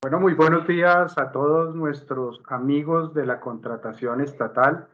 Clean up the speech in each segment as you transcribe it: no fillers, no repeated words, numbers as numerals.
Bueno, muy buenos días a todos nuestros amigos de la contratación estatal.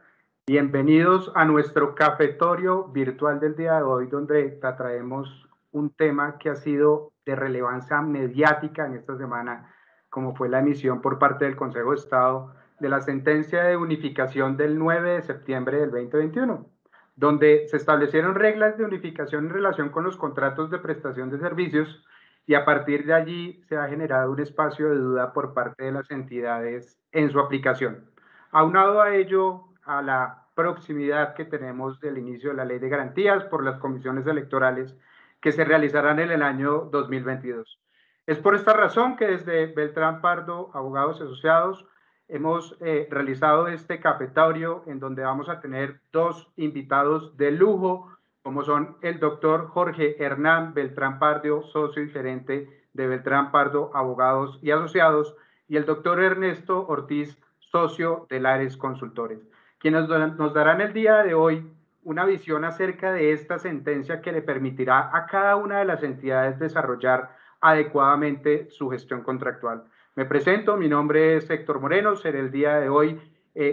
Bienvenidos a nuestro cafetorio virtual del día de hoy, donde traemos un tema que ha sido de relevancia mediática en esta semana, como fue la emisión por parte del Consejo de Estado de la sentencia de unificación del 9 de septiembre del 2021, donde se establecieron reglas de unificación en relación con los contratos de prestación de servicios y a partir de allí se ha generado un espacio de duda por parte de las entidades en su aplicación. Aunado a ello, a la proximidad que tenemos del inicio de la ley de garantías por las comisiones electorales que se realizarán en el año 2022. Es por esta razón que desde Beltrán Pardo, Abogados Asociados, hemos realizado este cafetario en donde vamos a tener dos invitados de lujo, como son el doctor Jorge Hernán Beltrán Pardo, socio y gerente de Beltrán Pardo Abogados y Asociados, y el doctor Ernesto Ortiz, socio de Lares Consultores, quienes nos darán el día de hoy una visión acerca de esta sentencia que le permitirá a cada una de las entidades desarrollar adecuadamente su gestión contractual. Me presento, mi nombre es Héctor Moreno, seré el día de hoy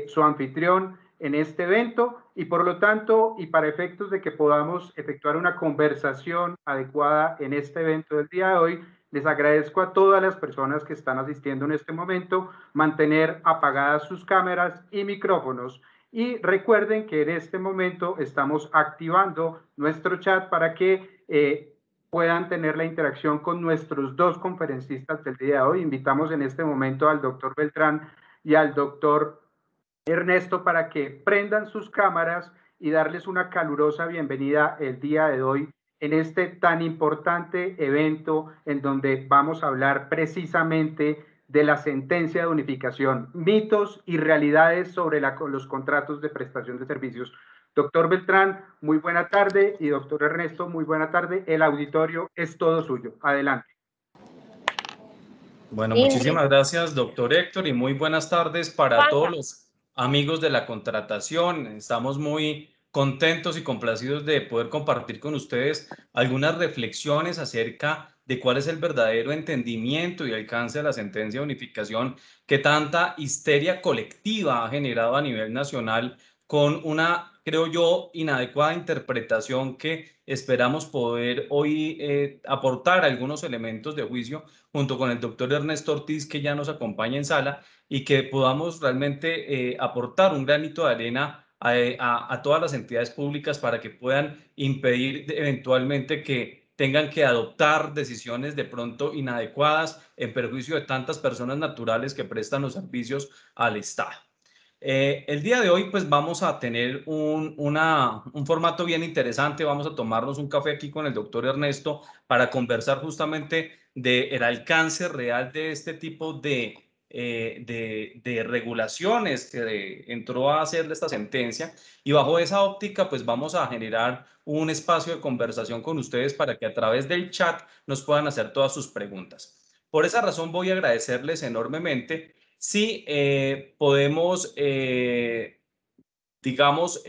su anfitrión en este evento y por lo tanto y para efectos de que podamos efectuar una conversación adecuada en este evento del día de hoy, les agradezco a todas las personas que están asistiendo en este momento mantener apagadas sus cámaras y micrófonos y recuerden que en este momento estamos activando nuestro chat para que puedan tener la interacción con nuestros dos conferencistas del día de hoy. Invitamos en este momento al doctor Beltrán y al doctor Ernesto para que prendan sus cámaras y darles una calurosa bienvenida el día de hoy en este tan importante evento en donde vamos a hablar precisamente de la sentencia de unificación, mitos y realidades sobre los contratos de prestación de servicios. Doctor Beltrán, muy buena tarde y doctor Ernesto, muy buena tarde. El auditorio es todo suyo. Adelante. Bueno, muchísimas gracias, doctor Héctor, y muy buenas tardes para todos los amigos de la contratación. Estamos muy contentos y complacidos de poder compartir con ustedes algunas reflexiones acerca de cuál es el verdadero entendimiento y alcance de la sentencia de unificación que tanta histeria colectiva ha generado a nivel nacional con una, creo yo, inadecuada interpretación que esperamos poder hoy aportar algunos elementos de juicio junto con el doctor Ernesto Ortiz, que ya nos acompaña en sala, y que podamos realmente aportar un granito de arena a todas las entidades públicas para que puedan impedir eventualmente que tengan que adoptar decisiones de pronto inadecuadas en perjuicio de tantas personas naturales que prestan los servicios al Estado. El día de hoy pues vamos a tener un formato bien interesante, vamos a tomarnos un café aquí con el doctor Ernesto para conversar justamente del alcance real de este tipo de regulaciones que entró a hacer esta sentencia y bajo esa óptica pues vamos a generar un espacio de conversación con ustedes para que a través del chat nos puedan hacer todas sus preguntas. Por esa razón voy a agradecerles enormemente si podemos, digamos,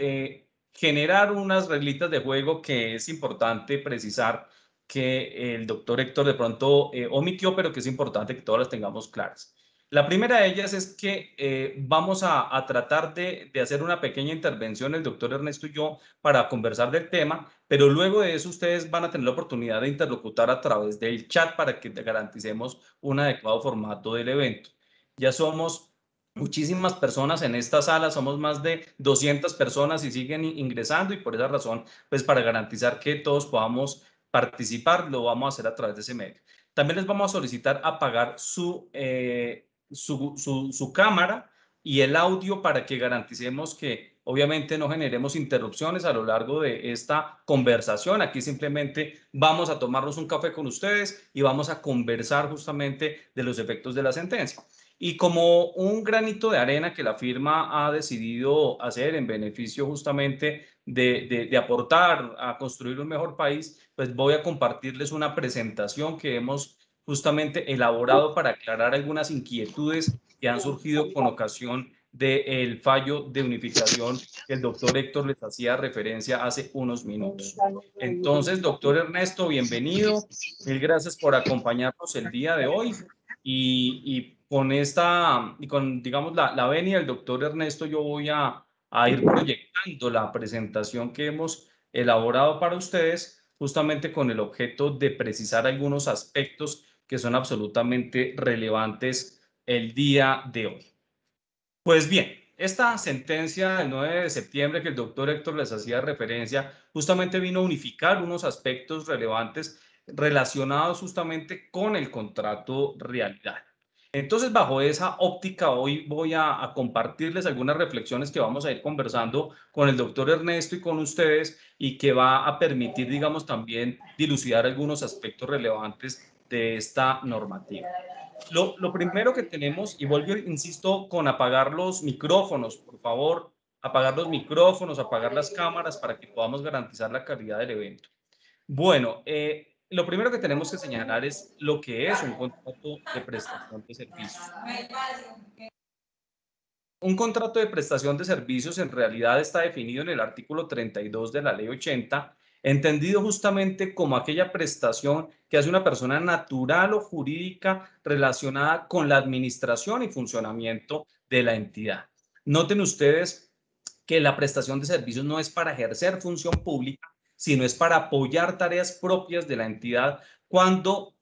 generar unas reglitas de juego que es importante precisar que el doctor Héctor de pronto omitió, pero que es importante que todas las tengamos claras. La primera de ellas es que vamos a tratar de hacer una pequeña intervención, el doctor Ernesto y yo, para conversar del tema, pero luego de eso ustedes van a tener la oportunidad de interlocutar a través del chat para que garanticemos un adecuado formato del evento. Ya somos muchísimas personas en esta sala, somos más de 200 personas y siguen ingresando y por esa razón, pues para garantizar que todos podamos participar, lo vamos a hacer a través de ese medio. También les vamos a solicitar apagar su cámara y el audio para que garanticemos que obviamente no generemos interrupciones a lo largo de esta conversación. Aquí simplemente vamos a tomarnos un café con ustedes y vamos a conversar justamente de los efectos de la sentencia. Y como un granito de arena que la firma ha decidido hacer en beneficio justamente de aportar a construir un mejor país, pues voy a compartirles una presentación que hemos justamente elaborado para aclarar algunas inquietudes que han surgido con ocasión del fallo de unificación que el doctor Héctor les hacía referencia hace unos minutos. Entonces, doctor Ernesto, bienvenido. Mil gracias por acompañarnos el día de hoy. y con esta, y con, digamos, la venia del doctor Ernesto, yo voy a ir proyectando la presentación que hemos elaborado para ustedes, justamente con el objeto de precisar algunos aspectos que son absolutamente relevantes el día de hoy. Pues bien, esta sentencia del 9 de septiembre que el doctor Héctor les hacía referencia, justamente vino a unificar unos aspectos relevantes relacionados justamente con el contrato realidad. Entonces, bajo esa óptica, hoy voy a compartirles algunas reflexiones que vamos a ir conversando con el doctor Ernesto y con ustedes y que va a permitir, digamos, también dilucidar algunos aspectos relevantes de esta normativa. Lo primero que tenemos, y vuelvo, insisto, con apagar los micrófonos, por favor, apagar los micrófonos, apagar las cámaras para que podamos garantizar la calidad del evento. Bueno, lo primero que tenemos que señalar es lo que es un contrato de prestación de servicios. Un contrato de prestación de servicios en realidad está definido en el artículo 32 de la Ley 80, entendido justamente como aquella prestación que hace una persona natural o jurídica relacionada con la administración y funcionamiento de la entidad. Noten ustedes que la prestación de servicios no es para ejercer función pública, sino es para apoyar tareas propias de la entidad cuando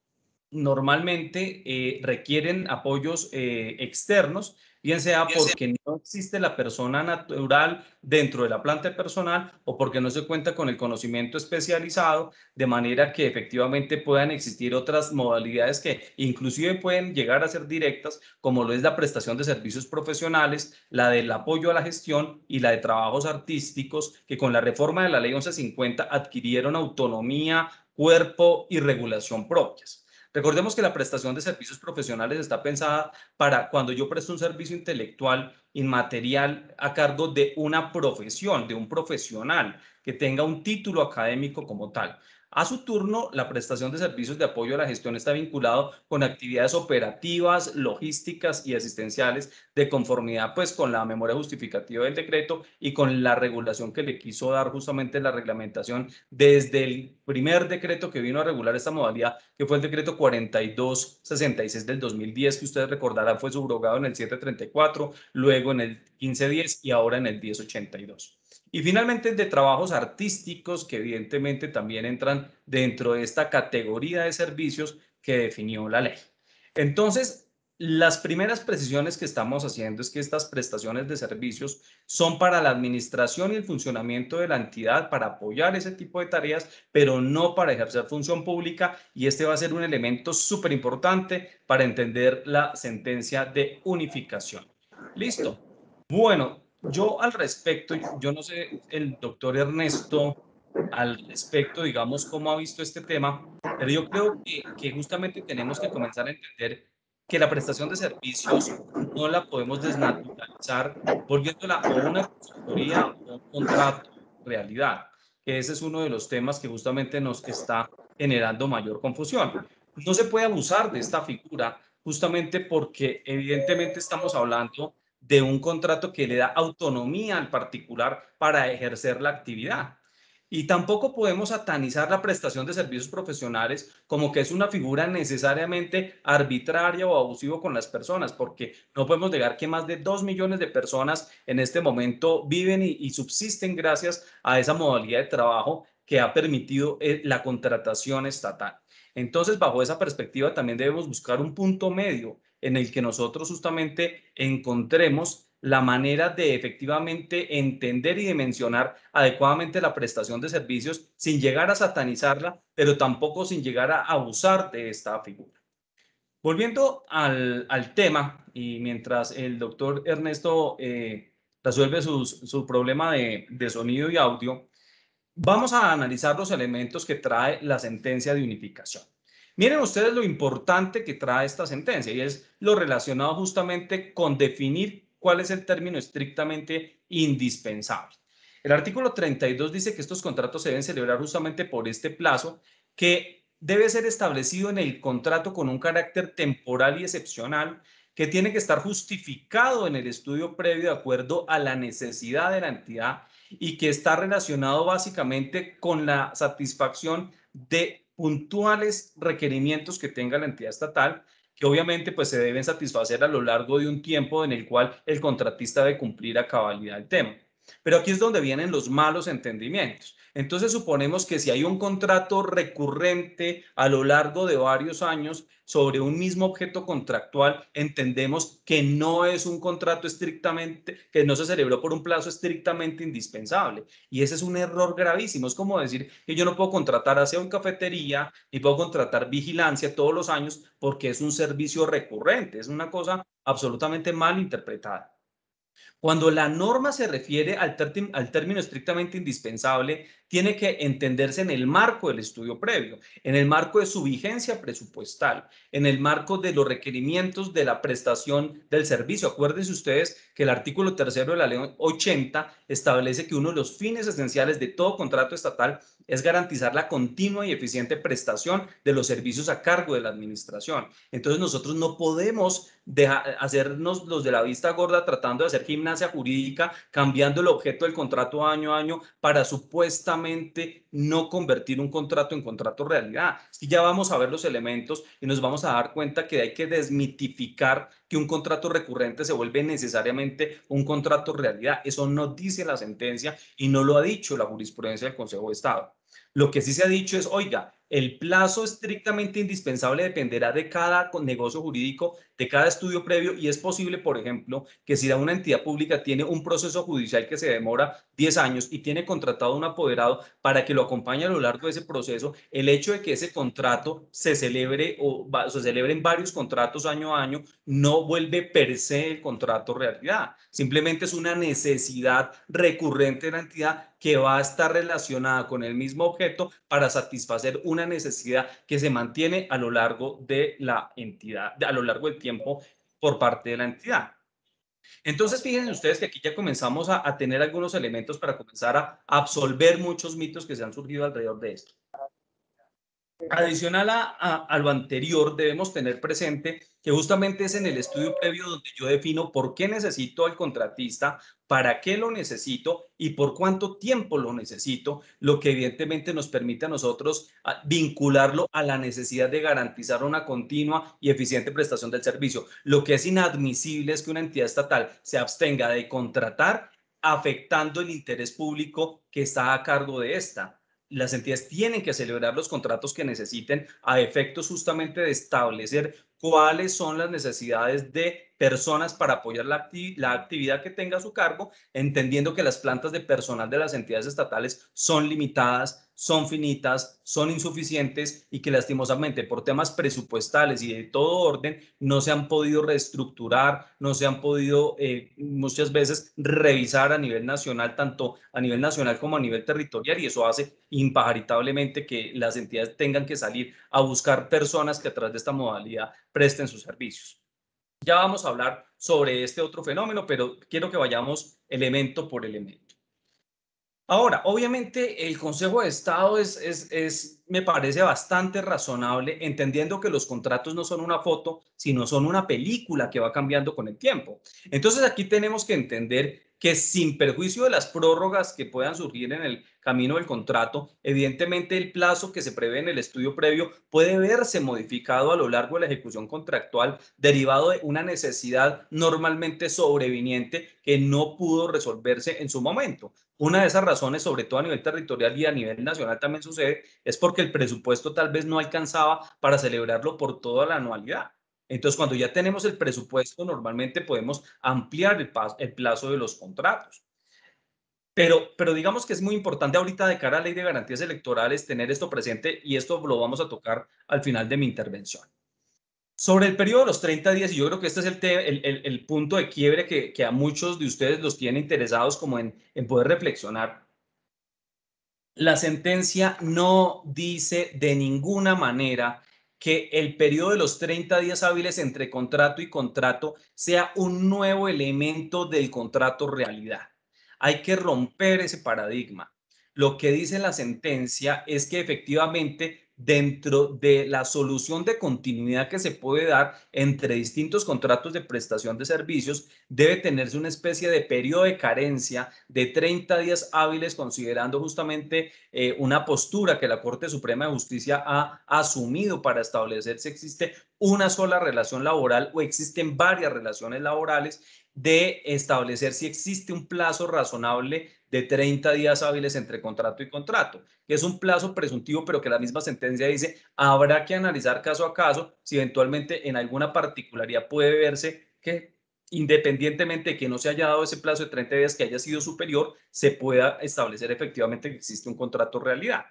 normalmente requieren apoyos externos, bien sea porque no existe la persona natural dentro de la planta de personal o porque no se cuenta con el conocimiento especializado, de manera que efectivamente puedan existir otras modalidades que inclusive pueden llegar a ser directas, como lo es la prestación de servicios profesionales, la del apoyo a la gestión y la de trabajos artísticos, que con la reforma de la Ley 1150 adquirieron autonomía, cuerpo y regulación propias. Recordemos que la prestación de servicios profesionales está pensada para cuando yo presto un servicio intelectual inmaterial a cargo de una profesión, de un profesional que tenga un título académico como tal. A su turno, la prestación de servicios de apoyo a la gestión está vinculado con actividades operativas, logísticas y asistenciales de conformidad pues con la memoria justificativa del decreto y con la regulación que le quiso dar justamente la reglamentación desde el primer decreto que vino a regular esta modalidad, que fue el decreto 4266 del 2010, que ustedes recordarán fue subrogado en el 734, luego en el 1510 y ahora en el 1082. Y finalmente el de trabajos artísticos, que evidentemente también entran dentro de esta categoría de servicios que definió la ley. Entonces, las primeras precisiones que estamos haciendo es que estas prestaciones de servicios son para la administración y el funcionamiento de la entidad, para apoyar ese tipo de tareas, pero no para ejercer función pública, y este va a ser un elemento súper importante para entender la sentencia de unificación. ¿Listo? Bueno, yo al respecto, yo no sé, el doctor Ernesto, al respecto, digamos, cómo ha visto este tema, pero yo creo que justamente tenemos que comenzar a entender que la prestación de servicios no la podemos desnaturalizar volviéndola o una consultoría o un contrato realidad, que ese es uno de los temas que justamente nos está generando mayor confusión. No se puede abusar de esta figura justamente porque evidentemente estamos hablando de un contrato que le da autonomía al particular para ejercer la actividad. Y tampoco podemos satanizar la prestación de servicios profesionales como que es una figura necesariamente arbitraria o abusiva con las personas, porque no podemos negar que más de 2 millones de personas en este momento viven y subsisten gracias a esa modalidad de trabajo que ha permitido la contratación estatal. Entonces, bajo esa perspectiva, también debemos buscar un punto medio en el que nosotros justamente encontremos la manera de efectivamente entender y dimensionar adecuadamente la prestación de servicios sin llegar a satanizarla, pero tampoco sin llegar a abusar de esta figura. Volviendo al tema, y mientras el doctor Ernesto resuelve su problema de sonido y audio, vamos a analizar los elementos que trae la sentencia de unificación. Miren ustedes lo importante que trae esta sentencia y es lo relacionado justamente con definir cuál es el término estrictamente indispensable. El artículo 32 dice que estos contratos se deben celebrar justamente por este plazo que debe ser establecido en el contrato con un carácter temporal y excepcional que tiene que estar justificado en el estudio previo de acuerdo a la necesidad de la entidad y que está relacionado básicamente con la satisfacción de puntuales requerimientos que tenga la entidad estatal que obviamente pues se deben satisfacer a lo largo de un tiempo en el cual el contratista debe cumplir a cabalidad el tema. Pero aquí es donde vienen los malos entendimientos. Entonces suponemos que si hay un contrato recurrente a lo largo de varios años sobre un mismo objeto contractual, entendemos que no es un contrato estrictamente, que no se celebró por un plazo estrictamente indispensable. Y ese es un error gravísimo. Es como decir que yo no puedo contratar aseo en cafetería y puedo contratar vigilancia todos los años porque es un servicio recurrente. Es una cosa absolutamente mal interpretada. Cuando la norma se refiere al término estrictamente indispensable, tiene que entenderse en el marco del estudio previo, en el marco de su vigencia presupuestal, en el marco de los requerimientos de la prestación del servicio. Acuérdense ustedes que el artículo 3 de la ley 80 establece que uno de los fines esenciales de todo contrato estatal es garantizar la continua y eficiente prestación de los servicios a cargo de la administración. Entonces nosotros no podemos hacernos los de la vista gorda tratando de hacer gimnasia jurídica, cambiando el objeto del contrato año a año para supuestamente no convertir un contrato en contrato realidad. Es que ya vamos a ver los elementos y nos vamos a dar cuenta que hay que desmitificar que un contrato recurrente se vuelve necesariamente un contrato realidad. Eso no dice la sentencia y no lo ha dicho la jurisprudencia del Consejo de Estado. Lo que sí se ha dicho es, oiga, el plazo estrictamente indispensable dependerá de cada negocio jurídico, de cada estudio previo, y es posible, por ejemplo, que si una entidad pública tiene un proceso judicial que se demora 10 años y tiene contratado un apoderado para que lo acompañe a lo largo de ese proceso, el hecho de que ese contrato se celebre o se celebren varios contratos año a año no vuelve per se el contrato realidad. Simplemente es una necesidad recurrente de la entidad que va a estar relacionada con el mismo objeto para satisfacer una necesidad que se mantiene a lo largo de la entidad, a lo largo del tiempo por parte de la entidad. Entonces, fíjense ustedes que aquí ya comenzamos a tener algunos elementos para comenzar a absolver muchos mitos que se han surgido alrededor de esto. Adicional a lo anterior, debemos tener presente que justamente es en el estudio previo donde yo defino por qué necesito al contratista, para qué lo necesito y por cuánto tiempo lo necesito, lo que evidentemente nos permite a nosotros vincularlo a la necesidad de garantizar una continua y eficiente prestación del servicio. Lo que es inadmisible es que una entidad estatal se abstenga de contratar afectando el interés público que está a cargo de esta. Las entidades tienen que celebrar los contratos que necesiten a efectos justamente de establecer cuáles son las necesidades de personas para apoyar la actividad que tenga a su cargo, entendiendo que las plantas de personal de las entidades estatales son limitadas, son finitas, son insuficientes y que lastimosamente por temas presupuestales y de todo orden no se han podido reestructurar, no se han podido muchas veces revisar a nivel nacional, tanto a nivel nacional como a nivel territorial, y eso hace impagaritablemente que las entidades tengan que salir a buscar personas que a través de esta modalidad presten sus servicios. Ya vamos a hablar sobre este otro fenómeno, pero quiero que vayamos elemento por elemento. Ahora, obviamente el Consejo de Estado me parece bastante razonable, entendiendo que los contratos no son una foto, sino son una película que va cambiando con el tiempo. Entonces aquí tenemos que entender que sin perjuicio de las prórrogas que puedan surgir en el camino del contrato, evidentemente el plazo que se prevé en el estudio previo puede verse modificado a lo largo de la ejecución contractual, derivado de una necesidad normalmente sobreviniente que no pudo resolverse en su momento. Una de esas razones, sobre todo a nivel territorial y a nivel nacional también sucede, es porque el presupuesto tal vez no alcanzaba para celebrarlo por toda la anualidad. Entonces, cuando ya tenemos el presupuesto, normalmente podemos ampliar el plazo de los contratos. Pero digamos que es muy importante ahorita de cara a la ley de garantías electorales tener esto presente, y esto lo vamos a tocar al final de mi intervención. Sobre el periodo de los 30 días, y yo creo que este es el punto de quiebre que a muchos de ustedes los tiene interesados como en poder reflexionar. La sentencia no dice de ninguna manera que el periodo de los 30 días hábiles entre contrato y contrato sea un nuevo elemento del contrato realidad. Hay que romper ese paradigma. Lo que dice la sentencia es que efectivamente dentro de la solución de continuidad que se puede dar entre distintos contratos de prestación de servicios, debe tenerse una especie de periodo de carencia de 30 días hábiles, considerando justamente una postura que la Corte Suprema de Justicia ha asumido para establecer si existe una sola relación laboral o existen varias relaciones laborales, de establecer si existe un plazo razonable de 30 días hábiles entre contrato y contrato, que es un plazo presuntivo, pero que la misma sentencia dice habrá que analizar caso a caso si eventualmente en alguna particularidad puede verse que, independientemente de que no se haya dado ese plazo de 30 días que haya sido superior, se pueda establecer efectivamente que existe un contrato realidad.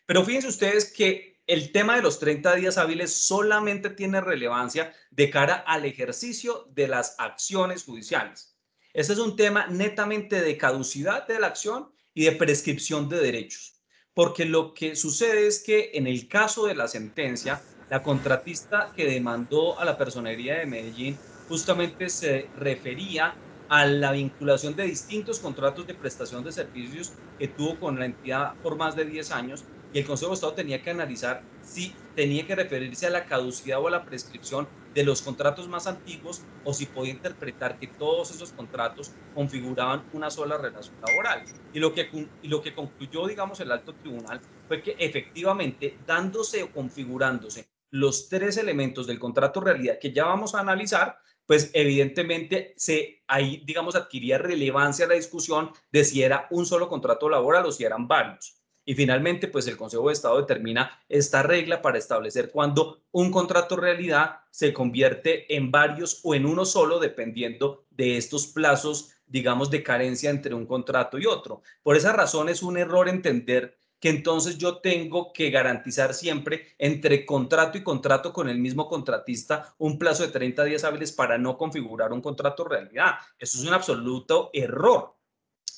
Pero fíjense ustedes que el tema de los 30 días hábiles solamente tiene relevancia de cara al ejercicio de las acciones judiciales. Este es un tema netamente de caducidad de la acción y de prescripción de derechos. Porque lo que sucede es que en el caso de la sentencia, la contratista que demandó a la Personería de Medellín justamente se refería a la vinculación de distintos contratos de prestación de servicios que tuvo con la entidad por más de 10 años, y el Consejo de Estado tenía que analizar si tenía que referirse a la caducidad o a la prescripción de los contratos más antiguos o si podía interpretar que todos esos contratos configuraban una sola relación laboral. Y lo que concluyó, digamos, el alto tribunal fue que efectivamente, dándose o configurándose los tres elementos del contrato realidad que ya vamos a analizar, pues evidentemente ahí, digamos, adquiría relevancia la discusión de si era un solo contrato laboral o si eran varios. Y finalmente, pues el Consejo de Estado determina esta regla para establecer cuándo un contrato realidad se convierte en varios o en uno solo, dependiendo de estos plazos, digamos, de carencia entre un contrato y otro. Por esa razón es un error entender que entonces yo tengo que garantizar siempre entre contrato y contrato con el mismo contratista un plazo de 30 días hábiles para no configurar un contrato realidad. Eso es un absoluto error.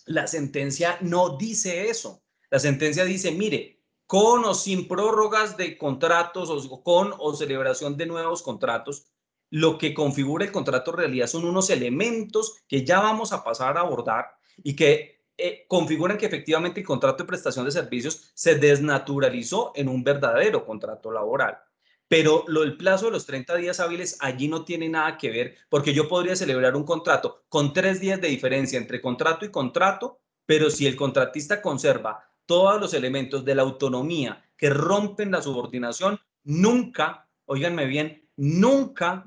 La sentencia no dice eso. La sentencia dice, mire, con o sin prórrogas de contratos o con o celebración de nuevos contratos, lo que configura el contrato realidad son unos elementos que ya vamos a pasar a abordar y que configuran que efectivamente el contrato de prestación de servicios se desnaturalizó en un verdadero contrato laboral. Pero el plazo de los 30 días hábiles allí no tiene nada que ver, porque yo podría celebrar un contrato con 3 días de diferencia entre contrato y contrato, pero si el contratista conserva todos los elementos de la autonomía que rompen la subordinación, nunca, óiganme bien, nunca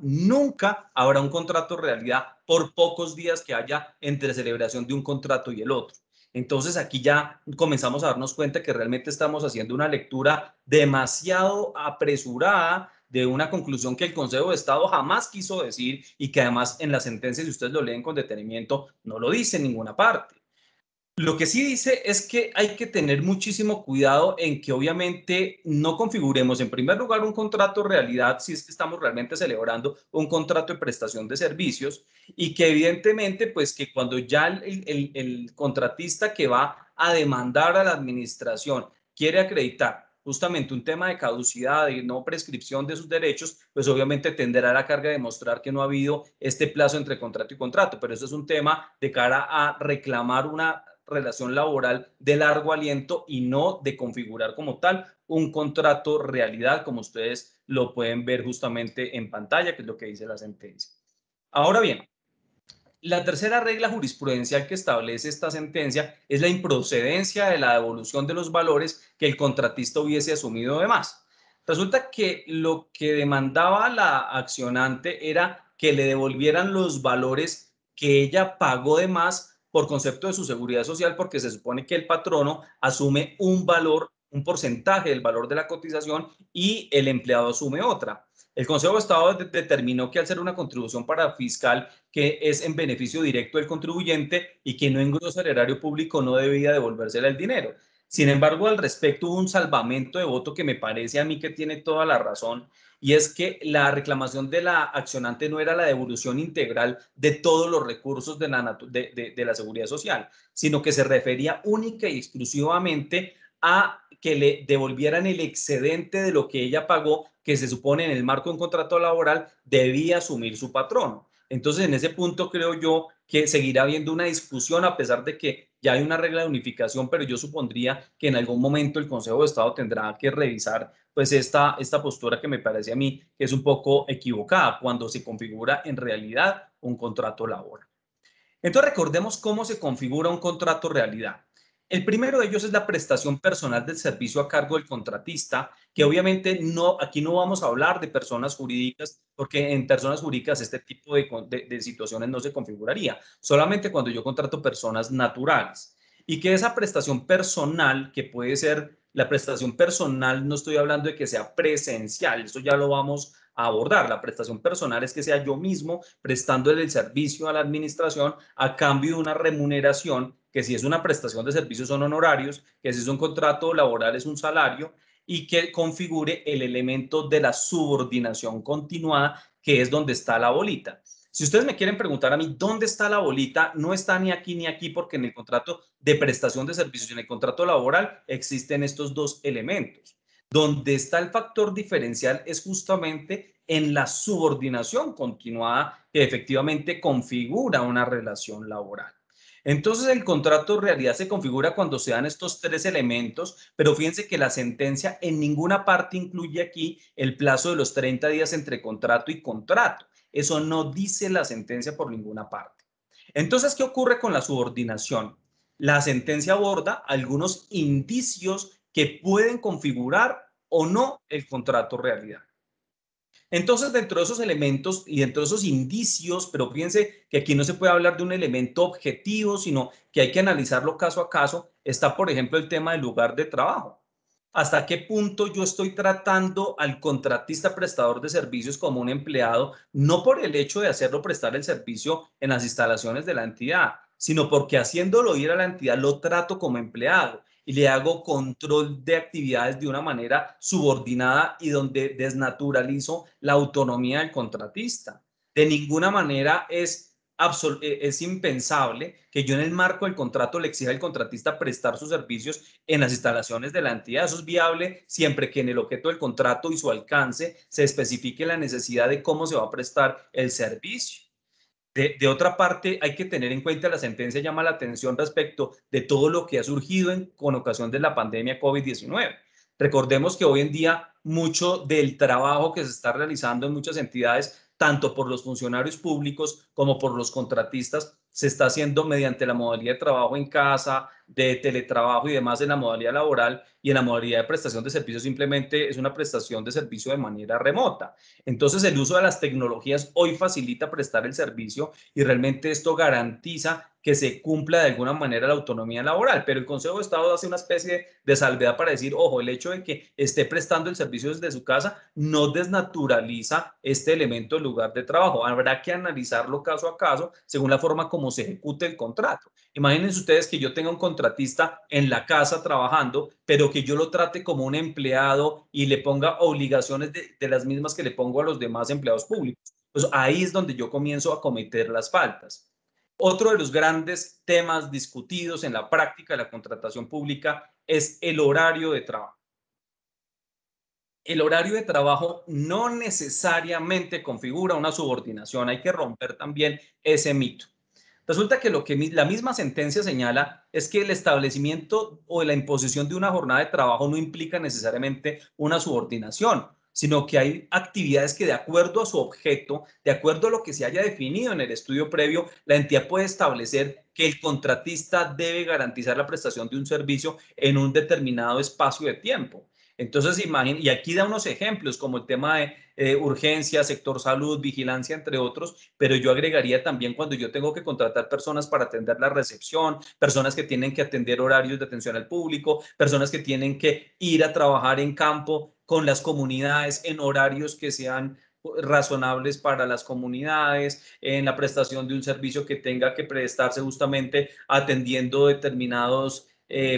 habrá un contrato realidad por pocos días que haya entre celebración de un contrato y el otro. Entonces aquí ya comenzamos a darnos cuenta que realmente estamos haciendo una lectura demasiado apresurada de una conclusión que el Consejo de Estado jamás quiso decir y que además en la sentencia, si ustedes lo leen con detenimiento, no lo dice en ninguna parte. Lo que sí dice es que hay que tener muchísimo cuidado en que obviamente no configuremos en primer lugar un contrato realidad si es que estamos realmente celebrando un contrato de prestación de servicios, y que evidentemente pues que cuando ya el contratista que va a demandar a la administración quiere acreditar justamente un tema de caducidad, de no prescripción de sus derechos, pues obviamente tendrá la carga de demostrar que no ha habido este plazo entre contrato y contrato, pero eso es un tema de cara a reclamar una relación laboral de largo aliento y no de configurar como tal un contrato realidad, como ustedes lo pueden ver justamente en pantalla, que es lo que dice la sentencia. Ahora bien, la tercera regla jurisprudencial que establece esta sentencia es la improcedencia de la devolución de los valores que el contratista hubiese asumido de más. Resulta que lo que demandaba la accionante era que le devolvieran los valores que ella pagó de más por concepto de su seguridad social, porque se supone que el patrono asume un valor, un porcentaje del valor de la cotización y el empleado asume otra. El Consejo de Estado determinó que al ser una contribución para fiscal que es en beneficio directo del contribuyente y que no engrosa el erario público, no debía devolvérsela el dinero. Sin embargo, al respecto hubo un salvamento de voto que me parece a mí que tiene toda la razón, y es que la reclamación de la accionante no era la devolución integral de todos los recursos de la seguridad social, sino que se refería única y exclusivamente a que le devolvieran el excedente de lo que ella pagó, que se supone en el marco de un contrato laboral debía asumir su patrono. Entonces, en ese punto creo yo que seguirá habiendo una discusión, a pesar de que ya hay una regla de unificación, pero yo supondría que en algún momento el Consejo de Estado tendrá que revisar pues esta postura que me parece a mí que es un poco equivocada cuando se configura en realidad un contrato laboral. Entonces recordemos cómo se configura un contrato realidad. El primero de ellos es la prestación personal del servicio a cargo del contratista, que obviamente aquí no vamos a hablar de personas jurídicas, porque en personas jurídicas este tipo de situaciones no se configuraría, solamente cuando yo contrato personas naturales. Y que esa prestación personal, que puede ser la prestación personal, no estoy hablando de que sea presencial, eso ya lo vamos a abordar. La prestación personal es que sea yo mismo prestándole el servicio a la administración a cambio de una remuneración, que si es una prestación de servicios son honorarios, que si es un contrato laboral es un salario, y que configure el elemento de la subordinación continuada, que es donde está la bolita. Si ustedes me quieren preguntar a mí dónde está la bolita, no está ni aquí, porque en el contrato de prestación de servicios y en el contrato laboral existen estos dos elementos. Donde está el factor diferencial es justamente en la subordinación continuada que efectivamente configura una relación laboral. Entonces el contrato en realidad se configura cuando se dan estos tres elementos, pero fíjense que la sentencia en ninguna parte incluye aquí el plazo de los 30 días entre contrato y contrato. Eso no dice la sentencia por ninguna parte. Entonces, ¿qué ocurre con la subordinación? La sentencia aborda algunos indicios que pueden configurar o no el contrato realidad. Entonces, dentro de esos elementos y dentro de esos indicios, pero fíjense que aquí no se puede hablar de un elemento objetivo, sino que hay que analizarlo caso a caso, está, por ejemplo, el tema del lugar de trabajo. ¿Hasta qué punto yo estoy tratando al contratista prestador de servicios como un empleado, no por el hecho de hacerlo prestar el servicio en las instalaciones de la entidad, sino porque haciéndolo ir a la entidad lo trato como empleado y le hago control de actividades de una manera subordinada y donde desnaturalizo la autonomía del contratista? De ninguna manera es impensable que yo en el marco del contrato le exija al contratista prestar sus servicios en las instalaciones de la entidad. Eso es viable siempre que en el objeto del contrato y su alcance se especifique la necesidad de cómo se va a prestar el servicio. De otra parte, hay que tener en cuenta, la sentencia llama la atención respecto de todo lo que ha surgido con ocasión de la pandemia COVID-19. Recordemos que hoy en día mucho del trabajo que se está realizando en muchas entidades, tanto por los funcionarios públicos como por los contratistas, se está haciendo mediante la modalidad de trabajo en casa, de teletrabajo y demás en la modalidad laboral, y en la modalidad de prestación de servicios simplemente es una prestación de servicio de manera remota. Entonces, el uso de las tecnologías hoy facilita prestar el servicio y realmente esto garantiza que se cumpla de alguna manera la autonomía laboral, pero el Consejo de Estado hace una especie de salvedad para decir, ojo, el hecho de que esté prestando el servicio desde su casa no desnaturaliza este elemento del lugar de trabajo. Habrá que analizarlo caso a caso según la forma como se ejecute el contrato. Imagínense ustedes que yo tenga un contratista en la casa trabajando, pero que yo lo trate como un empleado y le ponga obligaciones de las mismas que le pongo a los demás empleados públicos. Pues ahí es donde yo comienzo a cometer las faltas. Otro de los grandes temas discutidos en la práctica de la contratación pública es el horario de trabajo. El horario de trabajo no necesariamente configura una subordinación. Hay que romper también ese mito. Resulta que lo que la misma sentencia señala es que el establecimiento o la imposición de una jornada de trabajo no implica necesariamente una subordinación, sino que hay actividades que de acuerdo a su objeto, de acuerdo a lo que se haya definido en el estudio previo, la entidad puede establecer que el contratista debe garantizar la prestación de un servicio en un determinado espacio de tiempo. Entonces, imagínense, y aquí da unos ejemplos como el tema de urgencia, sector salud, vigilancia, entre otros, pero yo agregaría también cuando yo tengo que contratar personas para atender la recepción, personas que tienen que atender horarios de atención al público, personas que tienen que ir a trabajar en campo con las comunidades en horarios que sean razonables para las comunidades, en la prestación de un servicio que tenga que prestarse justamente atendiendo determinados,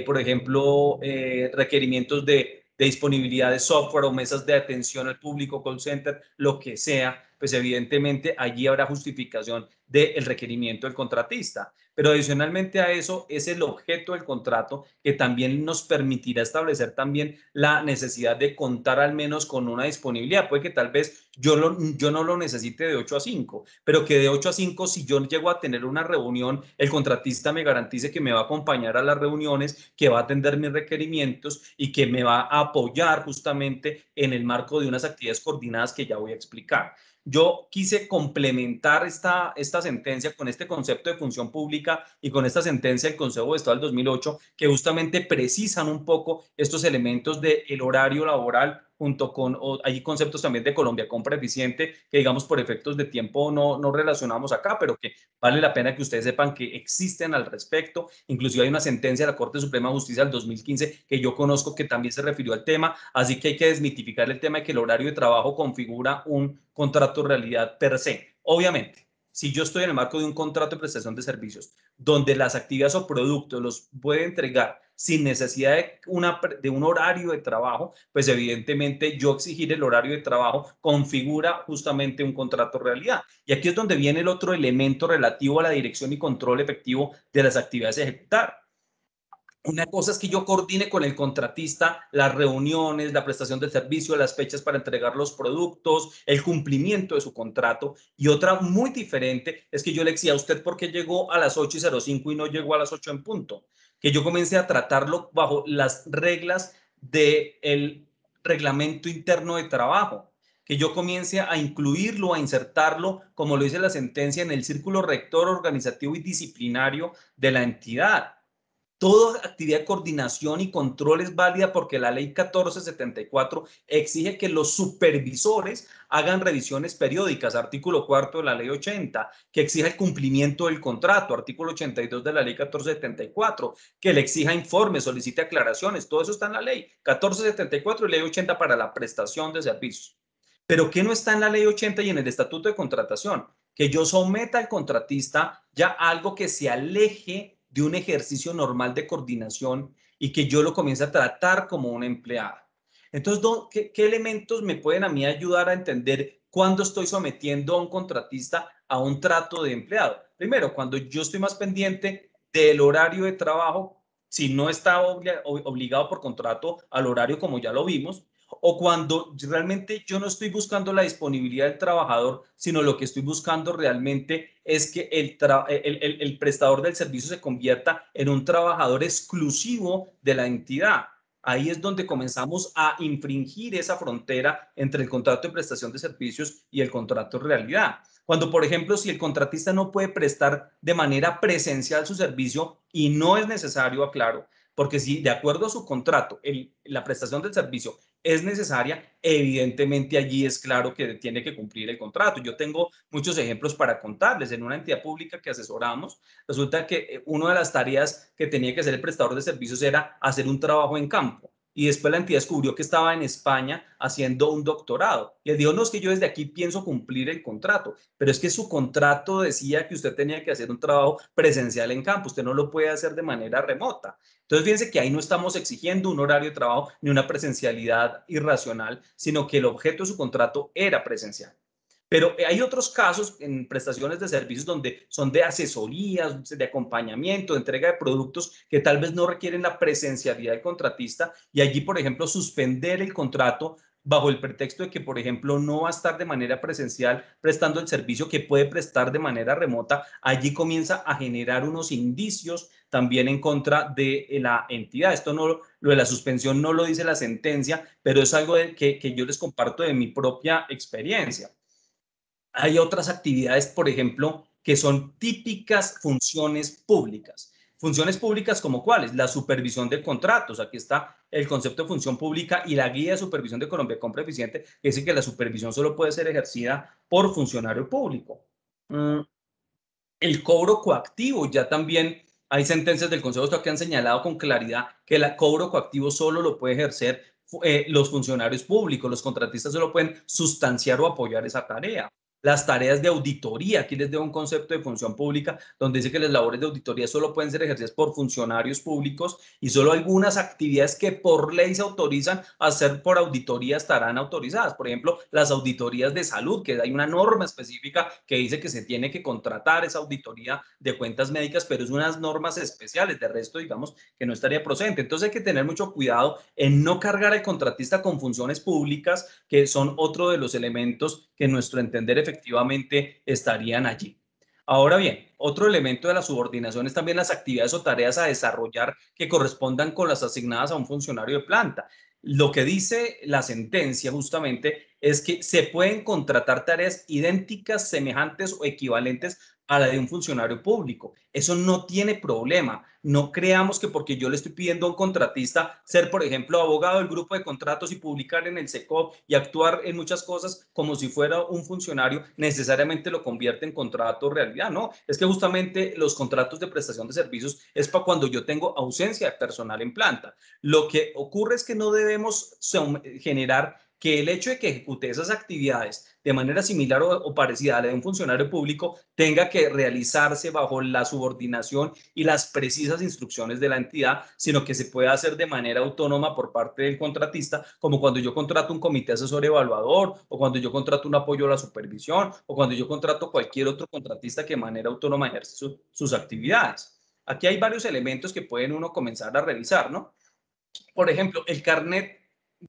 por ejemplo, requerimientos de disponibilidad de software o mesas de atención al público, call center, lo que sea, pues evidentemente allí habrá justificación del requerimiento del contratista. Pero adicionalmente a eso es el objeto del contrato que también nos permitirá establecer también la necesidad de contar al menos con una disponibilidad. Puede que tal vez yo no lo necesite de 8 a 5, pero que de 8 a 5, si yo llego a tener una reunión, el contratista me garantice que me va a acompañar a las reuniones, que va a atender mis requerimientos y que me va a apoyar justamente en el marco de unas actividades coordinadas que ya voy a explicar. Yo quise complementar esta sentencia con este concepto de función pública y con esta sentencia del Consejo de Estado del 2008, que justamente precisan un poco estos elementos del horario laboral, junto con, hay conceptos también de Colombia Compra Eficiente, que digamos por efectos de tiempo no relacionamos acá, pero que vale la pena que ustedes sepan que existen al respecto. Inclusive hay una sentencia de la Corte Suprema de Justicia del 2015 que yo conozco que también se refirió al tema, así que hay que desmitificar el tema de que el horario de trabajo configura un contrato de realidad per se. Obviamente, si yo estoy en el marco de un contrato de prestación de servicios donde las actividades o productos los puede entregar sin necesidad de un horario de trabajo, pues evidentemente yo exigir el horario de trabajo configura justamente un contrato de realidad. Y aquí es donde viene el otro elemento relativo a la dirección y control efectivo de las actividades a ejecutar. Una cosa es que yo coordine con el contratista las reuniones, la prestación del servicio, las fechas para entregar los productos, el cumplimiento de su contrato. Y otra muy diferente es que yo le decía a usted por qué llegó a las 8:05 y no llegó a las 8 en punto. Que yo comencé a tratarlo bajo las reglas del reglamento interno de trabajo. Que yo comience a incluirlo, a insertarlo, como lo dice la sentencia, en el círculo rector organizativo y disciplinario de la entidad. Toda actividad de coordinación y control es válida porque la ley 1474 exige que los supervisores hagan revisiones periódicas, artículo 4 de la ley 80, que exija el cumplimiento del contrato, artículo 82 de la ley 1474, que le exija informes, solicite aclaraciones, todo eso está en la ley 1474 y ley 80 para la prestación de servicios. Pero ¿qué no está en la ley 80 y en el estatuto de contratación? Que yo someta al contratista ya algo que se aleje de un ejercicio normal de coordinación y que yo lo comience a tratar como una empleada. Entonces, ¿qué elementos me pueden a mí ayudar a entender cuándo estoy sometiendo a un contratista a un trato de empleado? Primero, cuando yo estoy más pendiente del horario de trabajo, si no está obligado por contrato al horario como ya lo vimos, o cuando realmente yo no estoy buscando la disponibilidad del trabajador, sino lo que estoy buscando realmente es que el prestador del servicio se convierta en un trabajador exclusivo de la entidad. Ahí es donde comenzamos a infringir esa frontera entre el contrato de prestación de servicios y el contrato de realidad. Cuando, por ejemplo, si el contratista no puede prestar de manera presencial su servicio y no es necesario, aclaro, porque si de acuerdo a su contrato la prestación del servicio es necesaria, evidentemente allí es claro que tiene que cumplir el contrato. Yo tengo muchos ejemplos para contarles. En una entidad pública que asesoramos, resulta que una de las tareas que tenía que hacer el prestador de servicios era hacer un trabajo en campo. Y después la entidad descubrió que estaba en España haciendo un doctorado. Y él dijo, no, es que yo desde aquí pienso cumplir el contrato, pero es que su contrato decía que usted tenía que hacer un trabajo presencial en campo, usted no lo puede hacer de manera remota. Entonces, fíjense que ahí no estamos exigiendo un horario de trabajo ni una presencialidad irracional, sino que el objeto de su contrato era presencial. Pero hay otros casos en prestaciones de servicios donde son de asesorías, de acompañamiento, de entrega de productos que tal vez no requieren la presencialidad del contratista y allí, por ejemplo, suspender el contrato bajo el pretexto de que, por ejemplo, no va a estar de manera presencial prestando el servicio que puede prestar de manera remota, allí comienza a generar unos indicios también en contra de la entidad. Esto no, lo de la suspensión no lo dice la sentencia, pero es algo que yo les comparto de mi propia experiencia. Hay otras actividades, por ejemplo, que son típicas funciones públicas. Funciones públicas como cuáles? La supervisión de contratos. Aquí está el concepto de función pública y la guía de supervisión de Colombia Compra Eficiente, que dice que la supervisión solo puede ser ejercida por funcionario público. El cobro coactivo, ya también hay sentencias del Consejo de Estado que han señalado con claridad que el cobro coactivo solo lo puede ejercer los funcionarios públicos, los contratistas solo pueden sustanciar o apoyar esa tarea. Las tareas de auditoría, aquí les dejo un concepto de función pública donde dice que las labores de auditoría solo pueden ser ejercidas por funcionarios públicos y solo algunas actividades que por ley se autorizan a hacer por auditoría estarán autorizadas. Por ejemplo, las auditorías de salud, que hay una norma específica que dice que se tiene que contratar esa auditoría de cuentas médicas, pero es unas normas especiales. De resto, digamos que no estaría procedente. Entonces hay que tener mucho cuidado en no cargar al contratista con funciones públicas, que son otro de los elementos que en nuestro entender efectivamente estarían allí. Ahora bien, otro elemento de la subordinación es también las actividades o tareas a desarrollar que correspondan con las asignadas a un funcionario de planta. Lo que dice la sentencia justamente es que se pueden contratar tareas idénticas, semejantes o equivalentes a la de un funcionario público. Eso no tiene problema. No creamos que porque yo le estoy pidiendo a un contratista ser, por ejemplo, abogado del grupo de contratos y publicar en el SECOP y actuar en muchas cosas como si fuera un funcionario, necesariamente lo convierte en contrato realidad. No, es que justamente los contratos de prestación de servicios es para cuando yo tengo ausencia de personal en planta. Lo que ocurre es que no debemos generar que el hecho de que ejecute esas actividades de manera similar o parecida a la de un funcionario público tenga que realizarse bajo la subordinación y las precisas instrucciones de la entidad, sino que se puede hacer de manera autónoma por parte del contratista, como cuando yo contrato un comité asesor evaluador, o cuando yo contrato un apoyo a la supervisión, o cuando yo contrato cualquier otro contratista que de manera autónoma ejerce sus actividades. Aquí hay varios elementos que pueden uno comenzar a revisar, ¿no? Por ejemplo, el carnet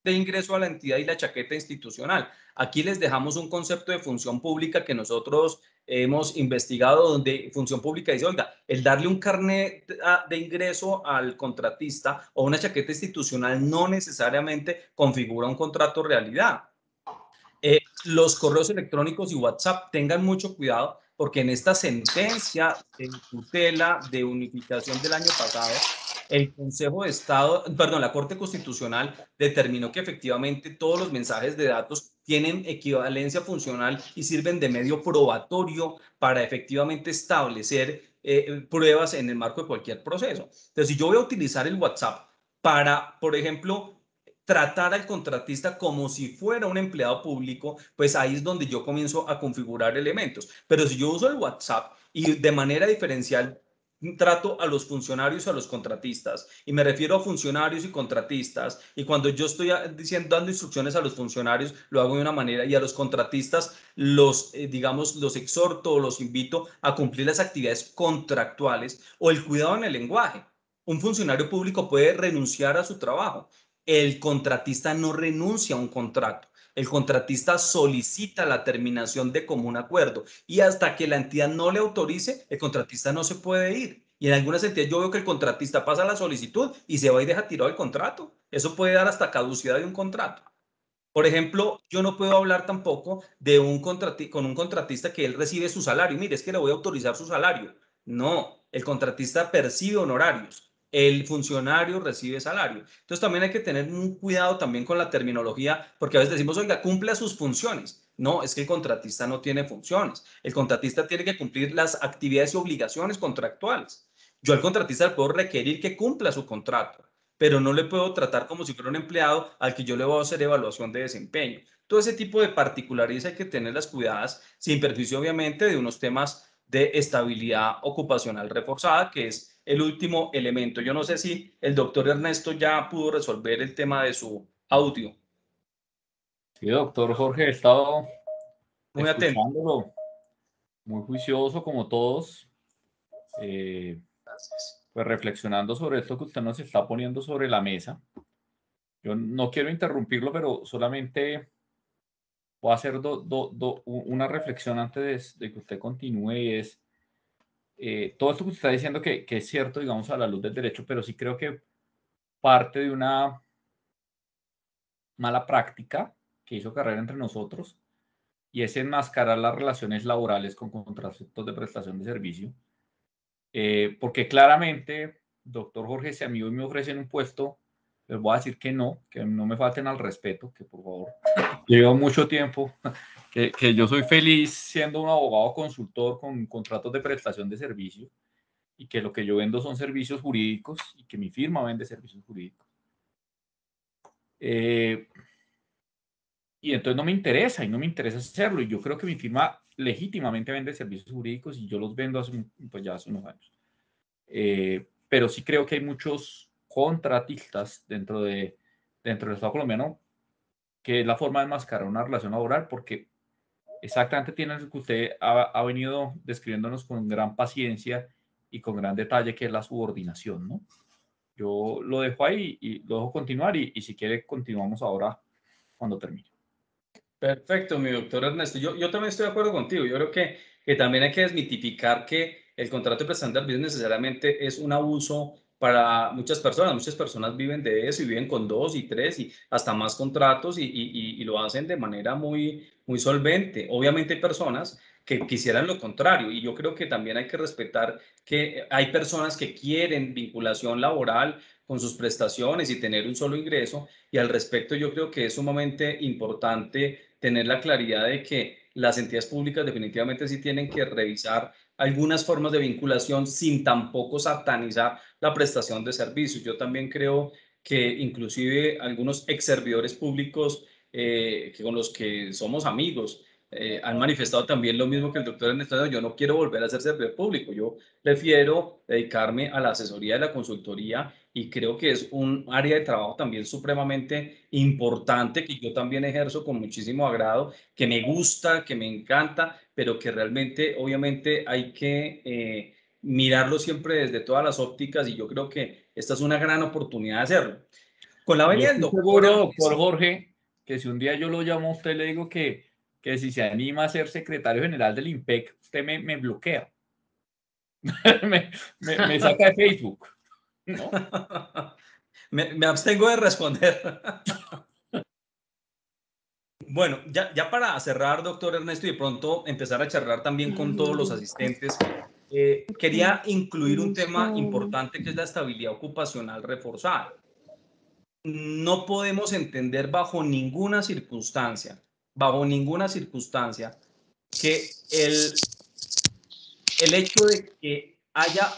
de ingreso a la entidad y la chaqueta institucional. Aquí les dejamos un concepto de función pública que nosotros hemos investigado, donde función pública dice, oiga, el darle un carnet de ingreso al contratista o una chaqueta institucional no necesariamente configura un contrato realidad. Los correos electrónicos y WhatsApp, tengan mucho cuidado porque en esta sentencia en tutela de unificación del año pasado, el Consejo de Estado, perdón, la Corte Constitucional determinó que efectivamente todos los mensajes de datos tienen equivalencia funcional y sirven de medio probatorio para efectivamente establecer pruebas en el marco de cualquier proceso. Entonces, si yo voy a utilizar el WhatsApp para, por ejemplo, tratar al contratista como si fuera un empleado público, pues ahí es donde yo comienzo a configurar elementos. Pero si yo uso el WhatsApp y de manera diferencial trato a los funcionarios, a los contratistas, y me refiero a funcionarios y contratistas, y cuando yo estoy dando instrucciones a los funcionarios, lo hago de una manera, y a los contratistas digamos, los exhorto o los invito a cumplir las actividades contractuales o el cuidado en el lenguaje. Un funcionario público puede renunciar a su trabajo. El contratista no renuncia a un contrato. El contratista solicita la terminación de común acuerdo y hasta que la entidad no le autorice, el contratista no se puede ir. Y en algunas entidades yo veo que el contratista pasa la solicitud y se va y deja tirado el contrato. Eso puede dar hasta caducidad de un contrato. Por ejemplo, yo no puedo hablar tampoco de con un contratista que él recibe su salario. Mire, es que le voy a autorizar su salario. No, el contratista percibe honorarios. El funcionario recibe salario. Entonces también hay que tener un cuidado también con la terminología, porque a veces decimos, oiga, cumple sus funciones. No, es que el contratista no tiene funciones. El contratista tiene que cumplir las actividades y obligaciones contractuales. Yo al contratista le puedo requerir que cumpla su contrato, pero no le puedo tratar como si fuera un empleado al que yo le voy a hacer evaluación de desempeño. Todo ese tipo de particularidades hay que tenerlas cuidadas, sin perjuicio obviamente de unos temas de estabilidad ocupacional reforzada, que es el último elemento. Yo no sé si el doctor Ernesto ya pudo resolver el tema de su audio. Sí, doctor Jorge, he estado Muy atento. escuchándolo, muy juicioso como todos, pues reflexionando sobre esto que usted nos está poniendo sobre la mesa. Yo no quiero interrumpirlo, pero solamente voy a hacer una reflexión antes de que usted continúe y es todo esto que usted está diciendo que es cierto, digamos, a la luz del derecho, pero sí creo que parte de una mala práctica que hizo carrera entre nosotros y es enmascarar las relaciones laborales con contratos de prestación de servicio. Porque claramente, doctor Jorge, si a mí hoy me ofrecen un puesto, les voy a decir que no me falten al respeto, que por favor, llevo mucho tiempo, que yo soy feliz siendo un abogado consultor con contratos de prestación de servicio y que lo que yo vendo son servicios jurídicos y que mi firma vende servicios jurídicos. Y entonces no me interesa hacerlo y yo creo que mi firma legítimamente vende servicios jurídicos y yo los vendo pues ya hace unos años. Pero sí creo que hay muchos contratistas dentro del Estado colombiano que es la forma de enmascarar una relación laboral, porque exactamente tiene lo que usted ha venido describiéndonos con gran paciencia y con gran detalle, que es la subordinación, ¿no? Yo lo dejo ahí y lo dejo continuar y si quiere continuamos ahora cuando termine. Perfecto, mi doctor Ernesto. Yo también estoy de acuerdo contigo. Yo creo que también hay que desmitificar que el contrato de prestación de servicios necesariamente es un abuso para muchas personas. Muchas personas viven de eso y viven con 2 y 3 y hasta más contratos y lo hacen de manera muy, muy solvente. Obviamente hay personas que quisieran lo contrario y yo creo que también hay que respetar que hay personas que quieren vinculación laboral con sus prestaciones y tener un solo ingreso, y al respecto yo creo que es sumamente importante tener la claridad de que las entidades públicas definitivamente sí tienen que revisar algunas formas de vinculación sin tampoco satanizar la prestación de servicios. Yo también creo que inclusive algunos ex servidores públicos que con los que somos amigos han manifestado también lo mismo que el doctor Ernesto. Yo no quiero volver a ser servidor público, yo prefiero dedicarme a la asesoría y la consultoría, y creo que es un área de trabajo también supremamente importante que yo también ejerzo con muchísimo agrado, que me gusta, que me encanta, pero que realmente obviamente hay que mirarlo siempre desde todas las ópticas, y yo creo que esta es una gran oportunidad de hacerlo. Con la Yo venida del estoy doctor seguro, doctor Ernesto, Jorge, que si un día yo lo llamo a usted, le digo que si se anima a ser secretario general del IMPEC, usted me bloquea. me saca de Facebook, ¿no? me abstengo de responder. Bueno, ya para cerrar, doctor Ernesto, y de pronto empezar a charlar también con todos los asistentes, quería incluir un tema importante que es la estabilidad ocupacional reforzada. No podemos entender bajo ninguna circunstancia, que el hecho de que haya,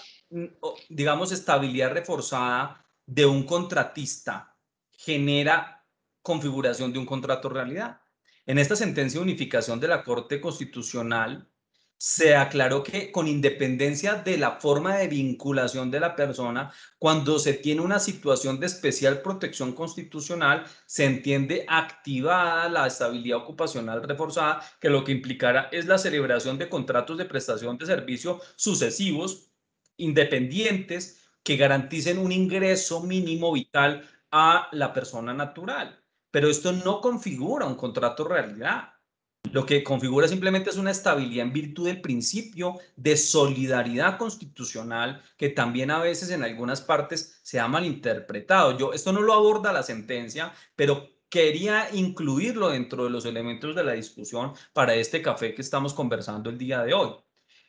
digamos, estabilidad reforzada de un contratista genera configuración de un contrato realidad. En esta sentencia de unificación de la Corte Constitucional se aclaró que, con independencia de la forma de vinculación de la persona, cuando se tiene una situación de especial protección constitucional, se entiende activada la estabilidad ocupacional reforzada, que lo que implicará es la celebración de contratos de prestación de servicio sucesivos, independientes, que garanticen un ingreso mínimo vital a la persona natural. Pero esto no configura un contrato realidad. Lo que configura simplemente es una estabilidad en virtud del principio de solidaridad constitucional, que también a veces en algunas partes se ha malinterpretado. Esto no lo aborda la sentencia, pero quería incluirlo dentro de los elementos de la discusión para este café que estamos conversando el día de hoy.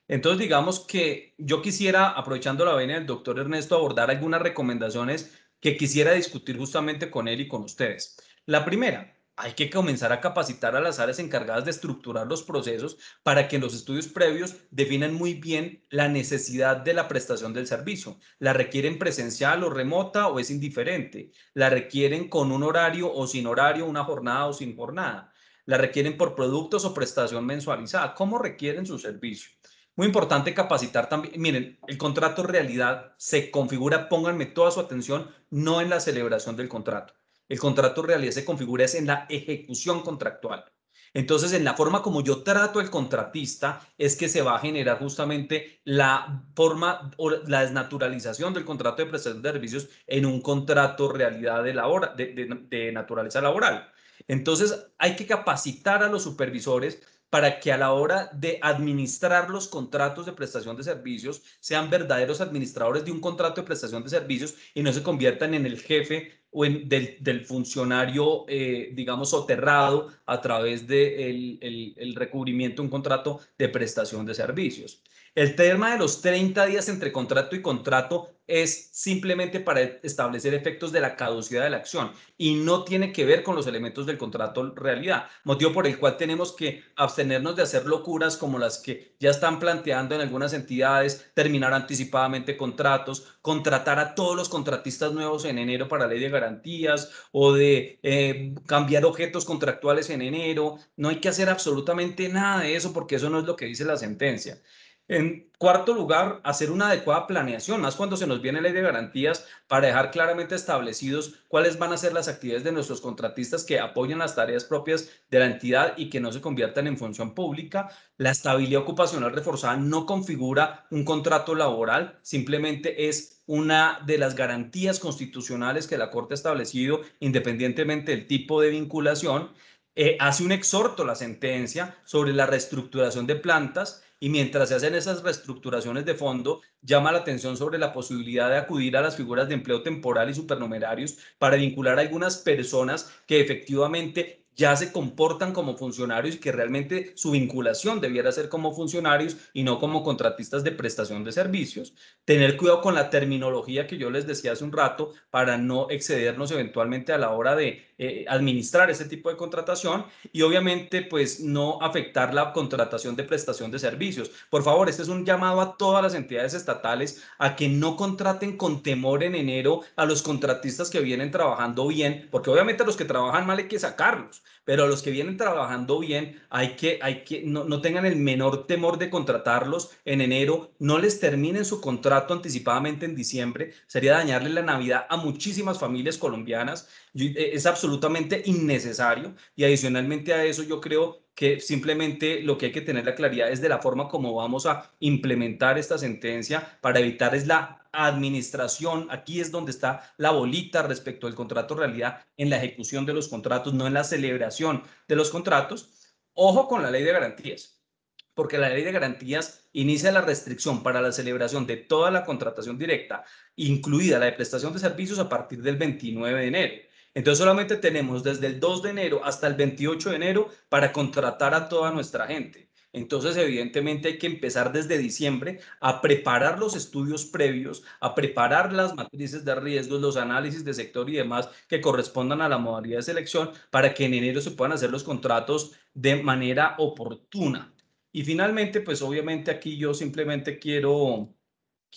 Entonces, digamos que yo quisiera, aprovechando la venia del doctor Ernesto, abordar algunas recomendaciones que quisiera discutir justamente con él y con ustedes. La primera: hay que comenzar a capacitar a las áreas encargadas de estructurar los procesos para que en los estudios previos definan muy bien la necesidad de la prestación del servicio. ¿La requieren presencial o remota, o es indiferente? ¿La requieren con un horario o sin horario, una jornada o sin jornada? ¿La requieren por productos o prestación mensualizada? ¿Cómo requieren su servicio? Muy importante capacitar también. Miren, el contrato realidad se configura, pónganme toda su atención, no en la celebración del contrato. El contrato realidad se configura es en la ejecución contractual. Entonces, en la forma como yo trato al contratista es que se va a generar justamente la forma o la desnaturalización del contrato de prestación de servicios en un contrato realidad de naturaleza laboral. Entonces, hay que capacitar a los supervisores para que a la hora de administrar los contratos de prestación de servicios sean verdaderos administradores de un contrato de prestación de servicios y no se conviertan en el jefe o del funcionario, digamos, soterrado a través del el recubrimiento de un contrato de prestación de servicios. El tema de los 30 días entre contrato y contrato es simplemente para establecer efectos de la caducidad de la acción y no tiene que ver con los elementos del contrato realidad, motivo por el cual tenemos que abstenernos de hacer locuras como las que ya están planteando en algunas entidades, terminar anticipadamente contratos, contratar a todos los contratistas nuevos en enero para ley de garantías o de cambiar objetos contractuales en enero. No hay que hacer absolutamente nada de eso porque eso no es lo que dice la sentencia. En cuarto lugar, hacer una adecuada planeación, más cuando se nos viene ley de garantías, para dejar claramente establecidos cuáles van a ser las actividades de nuestros contratistas que apoyen las tareas propias de la entidad y que no se conviertan en función pública. La estabilidad ocupacional reforzada no configura un contrato laboral, simplemente es una de las garantías constitucionales que la Corte ha establecido independientemente del tipo de vinculación. Hace un exhorto la sentencia sobre la reestructuración de plantas y mientras se hacen esas reestructuraciones de fondo, llama la atención sobre la posibilidad de acudir a las figuras de empleo temporal y supernumerarios para vincular a algunas personas que efectivamente ya se comportan como funcionarios y que realmente su vinculación debiera ser como funcionarios y no como contratistas de prestación de servicios. Tener cuidado con la terminología que yo les decía hace un rato para no excedernos eventualmente a la hora de administrar ese tipo de contratación y obviamente pues no afectar la contratación de prestación de servicios. Por favor, este es un llamado a todas las entidades estatales a que no contraten con temor en enero a los contratistas que vienen trabajando bien, porque obviamente a los que trabajan mal hay que sacarlos, pero a los que vienen trabajando bien no tengan el menor temor de contratarlos en enero, no les terminen su contrato anticipadamente en diciembre, sería dañarle la Navidad a muchísimas familias colombianas, es absolutamente innecesario y adicionalmente a eso yo creo que simplemente lo que hay que tener la claridad es de la forma como vamos a implementar esta sentencia para evitar es la administración, aquí es donde está la bolita respecto al contrato realidad en la ejecución de los contratos, no en la celebración de los contratos. Ojo con la ley de garantías, porque la ley de garantías inicia la restricción para la celebración de toda la contratación directa, incluida la de prestación de servicios, a partir del 29 de enero. Entonces solamente tenemos desde el 2 de enero hasta el 28 de enero para contratar a toda nuestra gente. Entonces, evidentemente hay que empezar desde diciembre a preparar los estudios previos, a preparar las matrices de riesgos, los análisis de sector y demás que correspondan a la modalidad de selección para que en enero se puedan hacer los contratos de manera oportuna. Y finalmente, pues obviamente aquí yo simplemente quiero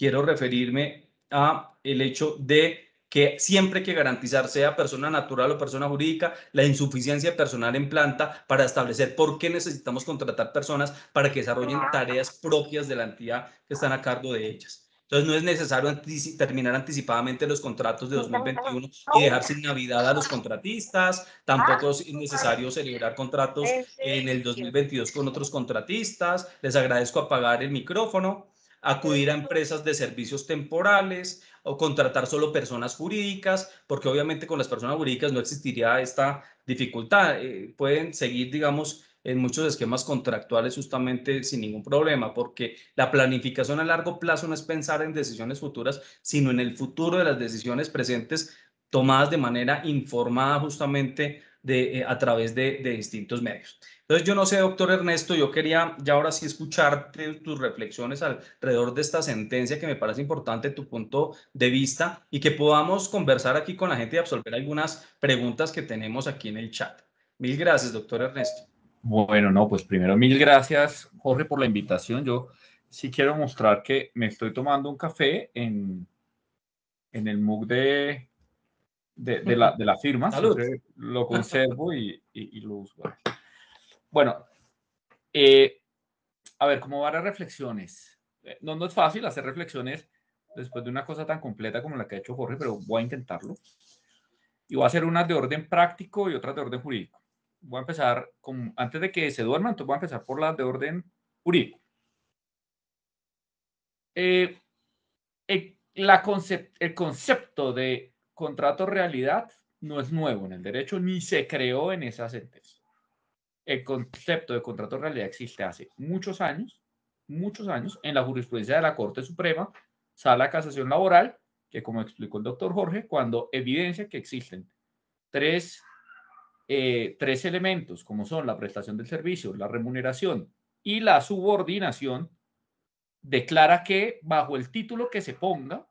referirme a el hecho de que siempre hay que garantizar, sea persona natural o persona jurídica, la insuficiencia personal en planta para establecer por qué necesitamos contratar personas para que desarrollen tareas propias de la entidad que están a cargo de ellas. Entonces no es necesario terminar anticipadamente los contratos de 2021 y dejar sin Navidad a los contratistas, tampoco es necesario celebrar contratos en el 2022 con otros contratistas. Les agradezco apagar el micrófono, acudir a empresas de servicios temporales o contratar solo personas jurídicas, porque obviamente con las personas jurídicas no existiría esta dificultad. Pueden seguir, digamos, en muchos esquemas contractuales justamente sin ningún problema, porque la planificación a largo plazo no es pensar en decisiones futuras, sino en el futuro de las decisiones presentes tomadas de manera informada justamente a través de distintos medios. Entonces, yo no sé, doctor Ernesto, yo quería ya ahora sí escucharte tus reflexiones alrededor de esta sentencia que me parece importante tu punto de vista y que podamos conversar aquí con la gente y absolver algunas preguntas que tenemos aquí en el chat. Mil gracias, doctor Ernesto. Bueno, no, pues primero mil gracias, Jorge, por la invitación. Yo sí quiero mostrar que me estoy tomando un café en el mug de la firma. Salud. Siempre lo conservo y lo uso. Bueno, a ver, ¿cómo van las reflexiones? No es fácil hacer reflexiones después de una cosa tan completa como la que ha hecho Jorge, pero voy a intentarlo. Y voy a hacer unas de orden práctico y otras de orden jurídico. Voy a empezar, antes de que se duerman, entonces voy a empezar por las de orden jurídico. El concepto de contrato realidad no es nuevo en el derecho ni se creó en esa sentencia. El concepto de contrato realidad existe hace muchos años en la jurisprudencia de la Corte Suprema, Sala de Casación Laboral, que como explicó el doctor Jorge, cuando evidencia que existen tres elementos, como son la prestación del servicio, la remuneración y la subordinación, declara que bajo el título que se ponga,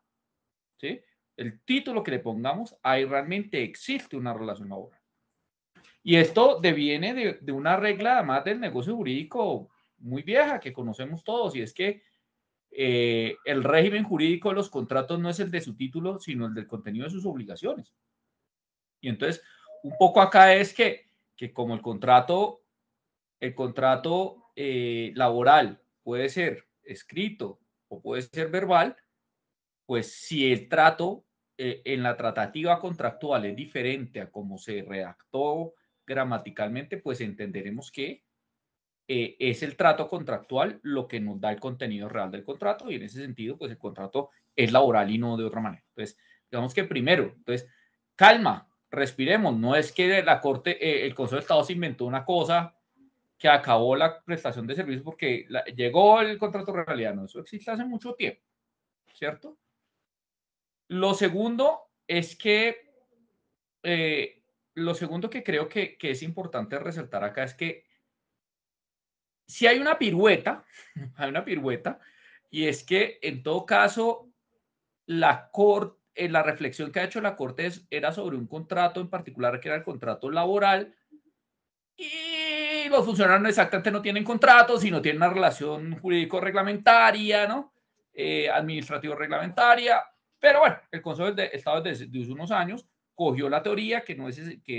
¿sí? El título que le pongamos, ahí realmente existe una relación laboral. Y esto deviene de una regla además del negocio jurídico muy vieja que conocemos todos, y es que el régimen jurídico de los contratos no es el de su título, sino el del contenido de sus obligaciones. Y entonces, un poco acá es que como el contrato laboral puede ser escrito o puede ser verbal, pues si el trato en la tratativa contractual es diferente a cómo se redactó gramaticalmente, pues entenderemos que es el trato contractual lo que nos da el contenido real del contrato, y en ese sentido, pues el contrato es laboral y no de otra manera. Entonces, digamos que primero, entonces, calma, respiremos. No es que la Corte, el Consejo de Estado se inventó una cosa que acabó la prestación de servicios porque llegó el contrato de realidad. No, eso existe hace mucho tiempo, ¿cierto? Lo segundo es que, lo segundo que creo que es importante resaltar acá es que si hay una pirueta, hay una pirueta, y es que en todo caso la Corte, la reflexión que ha hecho la Corte era sobre un contrato en particular, que era el contrato laboral, y los funcionarios exactamente no tienen contratos, sino tienen una relación jurídico-reglamentaria, ¿no? Administrativo-reglamentaria, pero bueno, el Consejo de Estado desde unos años cogió la teoría que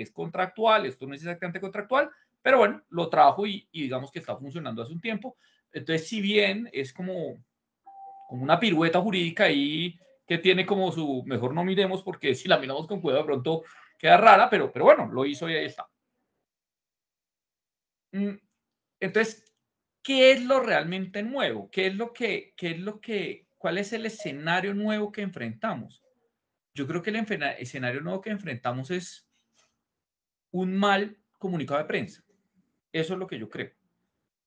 es contractual, esto no es exactamente contractual, pero bueno, lo trajo y digamos que está funcionando hace un tiempo. Entonces, si bien es como una pirueta jurídica ahí que tiene como su, mejor no miremos porque si la miramos con cuidado de pronto queda rara, pero bueno, lo hizo y ahí está. Entonces, ¿qué es lo realmente nuevo? ¿Cuál es el escenario nuevo que enfrentamos? Yo creo que el escenario nuevo que enfrentamos es un mal comunicado de prensa. Eso es lo que yo creo.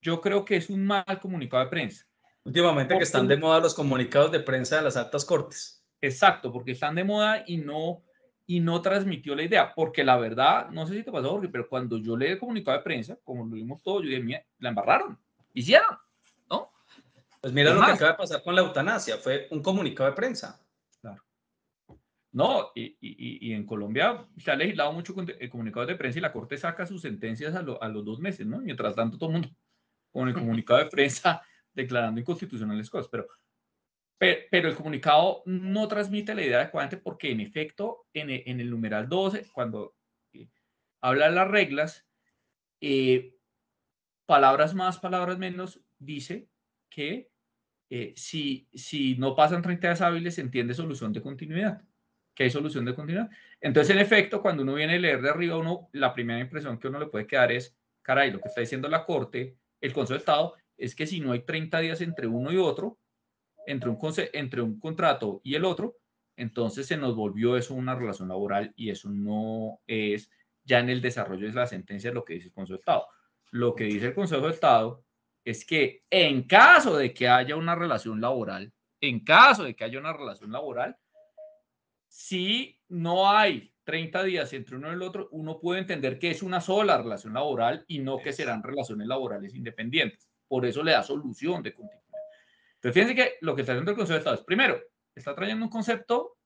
Yo creo que es un mal comunicado de prensa. Últimamente que están de moda los comunicados de prensa de las altas cortes. Exacto, porque están de moda y no transmitió la idea. Porque la verdad, no sé si te pasó, Jorge, pero cuando yo leí el comunicado de prensa, como lo vimos todos, yo dije, mira, la embarraron, hicieron, ¿no? Pues mira Es lo que más, acaba de pasar con la eutanasia, fue un comunicado de prensa. claro. No, y en Colombia se ha legislado mucho con comunicados de prensa y la Corte saca sus sentencias a los 2 meses, ¿no? Mientras tanto, todo el mundo con el comunicado de prensa declarando inconstitucionales cosas. Pero el comunicado no transmite la idea adecuadamente porque, en efecto, en el numeral 12, cuando habla de las reglas, palabras más, palabras menos, dice que si no pasan 30 días hábiles, se entiende solución de continuidad. Que hay solución de continuidad. Entonces, en efecto, cuando uno viene a leer de arriba, la primera impresión que uno le puede quedar es, caray, lo que está diciendo la Corte, el Consejo de Estado, es que si no hay 30 días entre uno y otro, entre un contrato y el otro, entonces se nos volvió eso una relación laboral, y eso no es ya en el desarrollo de la sentencia lo que dice el Consejo de Estado. Lo que dice el Consejo de Estado es que en caso de que haya una relación laboral, si no hay 30 días entre uno y el otro, uno puede entender que es una sola relación laboral y no que serán relaciones laborales independientes. Por eso le da solución de continuidad. Entonces, fíjense que lo que está haciendo el Consejo de Estado es, primero, está trayendo un concepto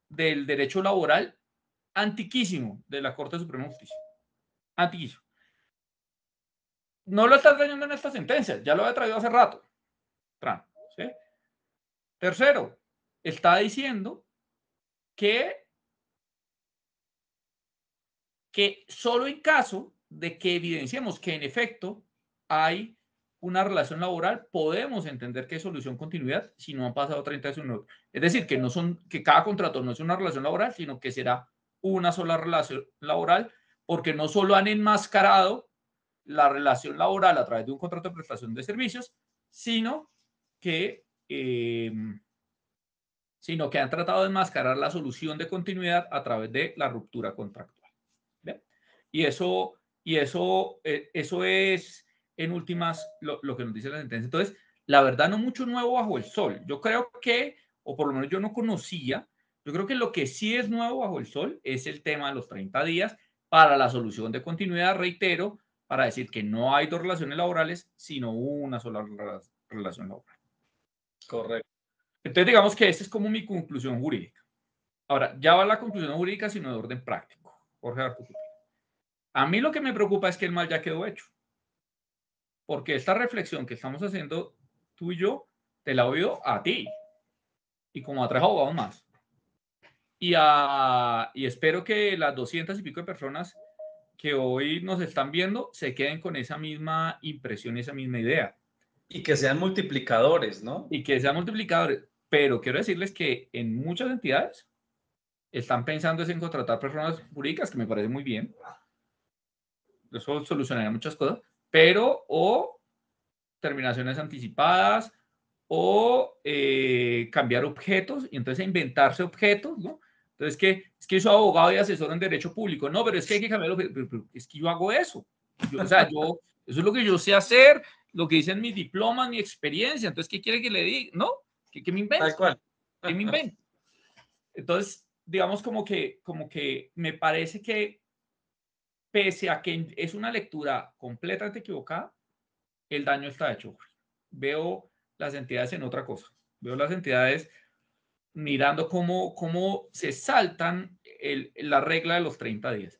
del derecho laboral antiquísimo de la Corte Suprema de Justicia. Antiquísimo. No lo está trayendo en esta sentencia, ya lo había traído hace rato. ¿Sí? Tercero, está diciendo que solo en caso de que evidenciemos que en efecto hay una relación laboral, podemos entender que es solución continuidad si no han pasado 30 días uno. Es decir, que cada contrato no es una relación laboral, sino que será una sola relación laboral, porque no solo han enmascarado la relación laboral a través de un contrato de prestación de servicios, sino que han tratado de enmascarar la solución de continuidad a través de la ruptura contractual. ¿Bien? Y eso es, en últimas, lo que nos dice la sentencia. Entonces, la verdad, no mucho nuevo bajo el sol. Yo creo que, o por lo menos yo no conocía, yo creo que lo que sí es nuevo bajo el sol es el tema de los 30 días para la solución de continuidad, reitero, para decir que no hay dos relaciones laborales, sino una sola relación laboral. Correcto. Entonces, digamos que esta es como mi conclusión jurídica. Ahora, ya va la conclusión jurídica, sino de orden práctico. Jorge Arturo. A mí lo que me preocupa es que el mal ya quedó hecho. Porque esta reflexión que estamos haciendo tú y yo, te la he oído a ti y como a 3 abogados más. Y espero que las 200 y pico de personas que hoy nos están viendo se queden con esa misma impresión, esa misma idea. Y que sean multiplicadores, ¿no? Y que sean multiplicadores. Pero quiero decirles que en muchas entidades están pensando en contratar personas jurídicas, que me parece muy bien. Eso solucionaría muchas cosas. Pero o terminaciones anticipadas o cambiar objetos y entonces inventarse objetos, ¿no? Entonces, es que yo soy abogado y asesor en derecho público. No, pero es que hay que cambiar objetos. Pero es que yo hago eso. Eso es lo que yo sé hacer, lo que dicen mis diplomas, mi experiencia. Entonces, ¿qué quiere que le diga? ¿No? ¿Qué me invento? Tal cual. ¿Qué me invento? Entonces, digamos como que me parece que pese a que es una lectura completamente equivocada, el daño está hecho. Veo las entidades en otra cosa. Veo las entidades mirando cómo se saltan la regla de los 30 días.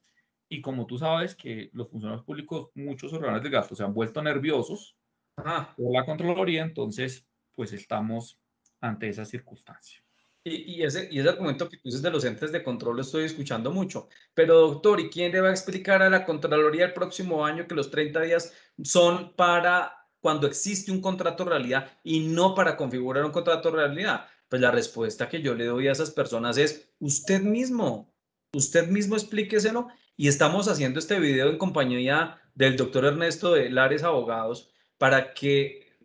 Y como tú sabes que los funcionarios públicos, muchos órganos de gasto se han vuelto nerviosos por la Contraloría, entonces pues estamos ante esa circunstancia. Y ese argumento que tú dices de los entes de control lo estoy escuchando mucho. Pero doctor, ¿y quién le va a explicar a la Contraloría el próximo año que los 30 días son para cuando existe un contrato de realidad y no para configurar un contrato de realidad? Pues la respuesta que yo le doy a esas personas es usted mismo explíqueselo, y estamos haciendo este video en compañía del doctor Ernesto de Lares Abogados para que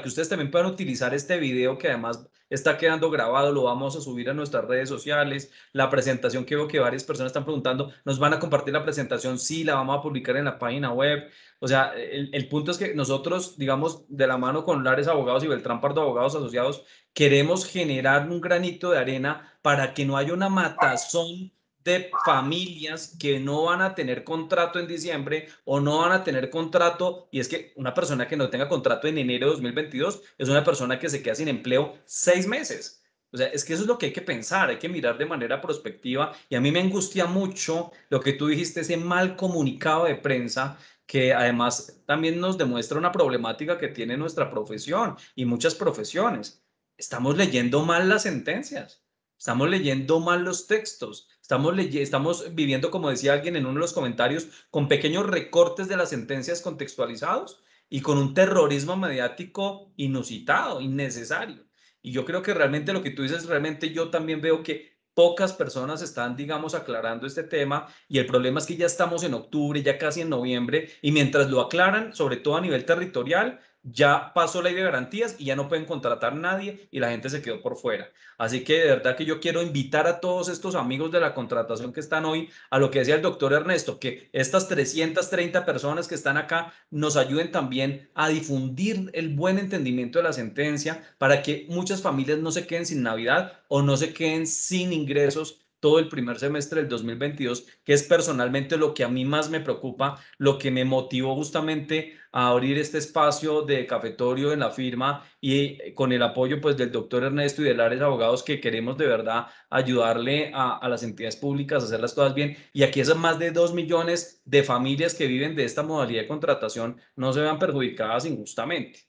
ustedes también puedan utilizar este video que además está quedando grabado, lo vamos a subir a nuestras redes sociales. La presentación que veo que varias personas están preguntando, ¿nos van a compartir la presentación? Sí, la vamos a publicar en la página web. O sea, el punto es que nosotros, digamos, de la mano con Lares Abogados y Beltrán Pardo Abogados Asociados, queremos generar un granito de arena para que no haya una matazón de familias que no van a tener contrato en diciembre o no van a tener contrato. Y es que una persona que no tenga contrato en enero de 2022 es una persona que se queda sin empleo 6 meses. O sea, es que eso es lo que hay que pensar, hay que mirar de manera prospectiva. Y a mí me angustia mucho lo que tú dijiste, ese mal comunicado de prensa, que además también nos demuestra una problemática que tiene nuestra profesión y muchas profesiones. Estamos leyendo mal las sentencias. Estamos leyendo mal los textos, estamos viviendo, como decía alguien en uno de los comentarios, con pequeños recortes de las sentencias contextualizados y con un terrorismo mediático inusitado, innecesario. Y yo creo que realmente lo que tú dices, realmente yo también veo que pocas personas están, digamos, aclarando este tema, y el problema es que ya estamos en octubre, ya casi en noviembre, y mientras lo aclaran, sobre todo a nivel territorial, ya pasó la ley de garantías y ya no pueden contratar a nadie y la gente se quedó por fuera. Así que de verdad que yo quiero invitar a todos estos amigos de la contratación que están hoy a lo que decía el doctor Ernesto, que estas 330 personas que están acá nos ayuden también a difundir el buen entendimiento de la sentencia para que muchas familias no se queden sin Navidad o no se queden sin ingresos todo el primer semestre del 2022, que es personalmente lo que a mí más me preocupa, lo que me motivó justamente a abrir este espacio de cafetorio en la firma, y con el apoyo pues del doctor Ernesto y de Lares Abogados, que queremos de verdad ayudarle a las entidades públicas a hacer las cosas bien, y aquí esas más de 2 millones de familias que viven de esta modalidad de contratación no se vean perjudicadas injustamente.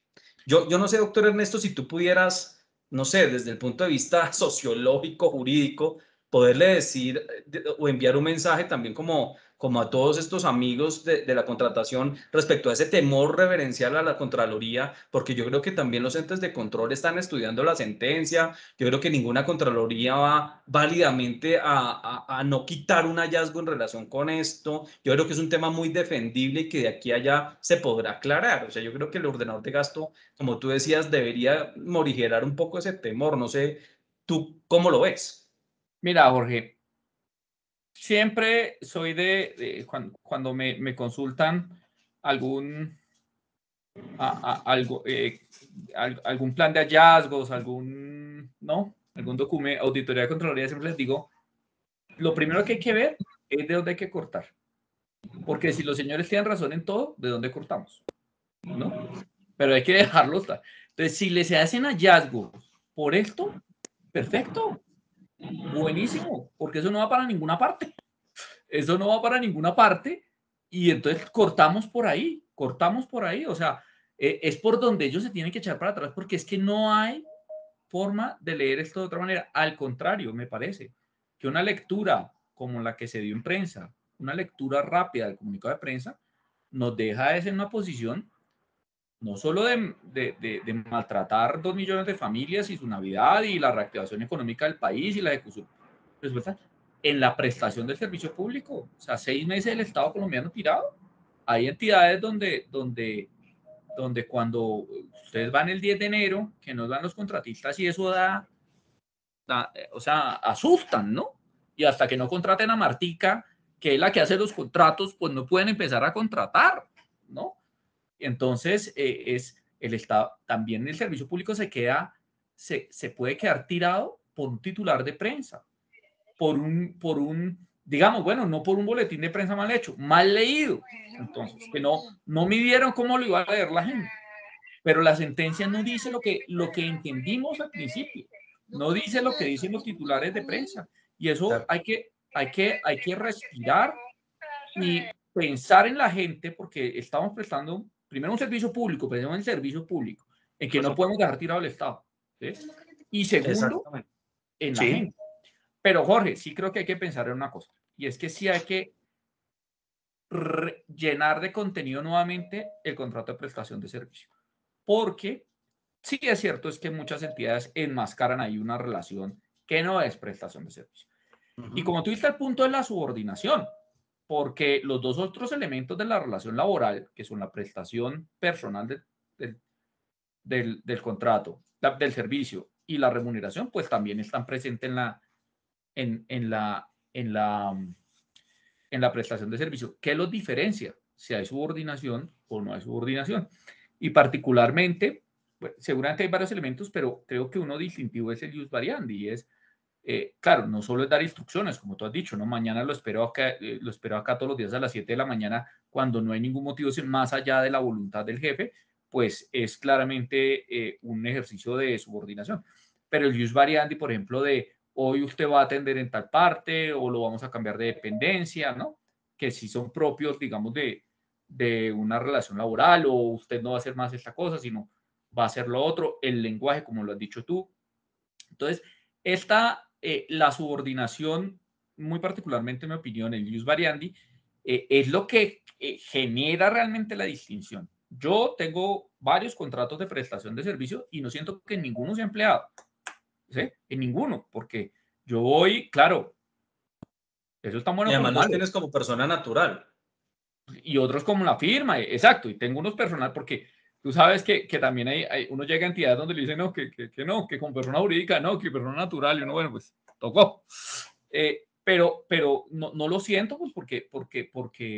Yo no sé, doctor Ernesto, si tú pudieras, no sé, desde el punto de vista sociológico, jurídico, poderle decir o enviar un mensaje también como a todos estos amigos de la contratación respecto a ese temor reverencial a la Contraloría, porque yo creo que también los entes de control están estudiando la sentencia. Yo creo que ninguna Contraloría va válidamente a no quitar un hallazgo en relación con esto. Yo creo que es un tema muy defendible y que de aquí a allá se podrá aclarar. O sea, yo creo que el ordenador de gasto, como tú decías, debería morigerar un poco ese temor. No sé, ¿tú cómo lo ves? Mira, Jorge, siempre soy cuando me consultan algún, algún plan de hallazgos, algún documento, auditoría de Contraloría, siempre les digo, lo primero que hay que ver es de dónde hay que cortar. Porque si los señores tienen razón en todo, ¿de dónde cortamos? ¿No? Pero hay que dejarlo estar. Entonces, si les hacen hallazgos por esto, perfecto, buenísimo, porque eso no va para ninguna parte. Eso no va para ninguna parte y entonces cortamos por ahí, o sea, es por donde ellos se tienen que echar para atrás porque es que no hay forma de leer esto de otra manera. Al contrario, me parece que una lectura como la que se dio en prensa, una lectura rápida del comunicado de prensa, nos deja en una posición no solo de maltratar 2 millones de familias y su Navidad y la reactivación económica del país y la ejecución, resulta en la prestación del servicio público. O sea, 6 meses el Estado colombiano tirado. Hay entidades donde cuando ustedes van el 10 de enero, que nos dan los contratistas y eso o sea, asustan, ¿no? Y hasta que no contraten a Martica, que es la que hace los contratos, pues no pueden empezar a contratar, ¿no? Entonces, es el Estado, también el servicio público se puede quedar tirado por un titular de prensa, digamos, bueno, no por un boletín de prensa mal hecho, mal leído. Entonces, que no midieron cómo lo iba a leer la gente. Pero la sentencia no dice lo que entendimos al principio, no dice lo que dicen los titulares de prensa. Y eso hay que respirar y pensar en la gente, porque estamos prestando primero un servicio público, pero un servicio público en que no podemos dejar tirado el Estado, ¿sí? Y segundo, en la gente. Pero Jorge, sí creo que hay que pensar en una cosa, y es que sí hay que llenar de contenido nuevamente el contrato de prestación de servicio, porque sí es cierto, es que muchas entidades enmascaran ahí una relación que no es prestación de servicio. Y como tuviste el punto de la subordinación, porque los dos otros elementos de la relación laboral, que son la prestación personal del contrato, del servicio y la remuneración, pues también están presentes en la prestación de servicio. ¿Qué los diferencia? Si hay subordinación o no hay subordinación. Y particularmente, bueno, seguramente hay varios elementos, pero creo que uno distintivo es el ius variandi, y es, claro, no solo es dar instrucciones, como tú has dicho, ¿no? Mañana lo espero acá todos los días a las 7 de la mañana, cuando no hay ningún motivo más allá de la voluntad del jefe, pues es claramente un ejercicio de subordinación. Pero el ius variandi, por ejemplo, de hoy usted va a atender en tal parte o lo vamos a cambiar de dependencia, ¿no? Que sí son propios, digamos, de una relación laboral, o usted no va a hacer más esta cosa, sino va a hacer lo otro, el lenguaje, como lo has dicho tú. Entonces, la subordinación, muy particularmente en mi opinión, el ius variandi, es lo que genera realmente la distinción. Yo tengo varios contratos de prestación de servicio y no siento que ninguno sea empleado, ¿sí? En ninguno, porque yo voy, claro, eso está bueno. Y además como los tienes como persona natural. Y otros como la firma, exacto, y tengo unos personal, porque tú sabes que también uno llega a entidades donde le dicen no, que no, que con persona jurídica no, que persona natural, y uno, bueno, pues tocó. Pero no lo siento, pues porque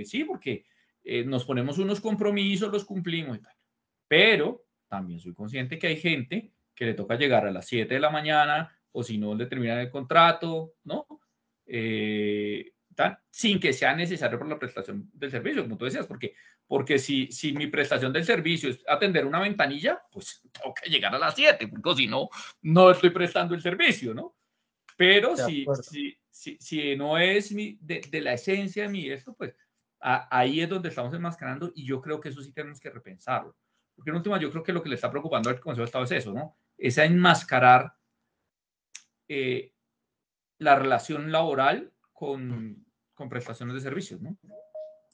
sí, porque nos ponemos unos compromisos, los cumplimos y tal. Pero también soy consciente que hay gente que le toca llegar a las 7 de la mañana, o si no le terminan el contrato, ¿no? Sin que sea necesario por la prestación del servicio, como tú decías, porque si mi prestación del servicio es atender una ventanilla, pues tengo que llegar a las 7, porque si no, no estoy prestando el servicio, ¿no? Pero si no es de la esencia de mi esto, pues ahí es donde estamos enmascarando, y yo creo que eso sí tenemos que repensarlo. Porque en última, yo creo que lo que le está preocupando al Consejo de Estado es eso, ¿no? Es a enmascarar la relación laboral con prestaciones de servicios, ¿no?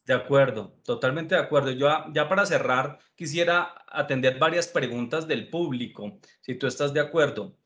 De acuerdo, totalmente de acuerdo. Yo ya para cerrar quisiera atender varias preguntas del público, si tú estás de acuerdo.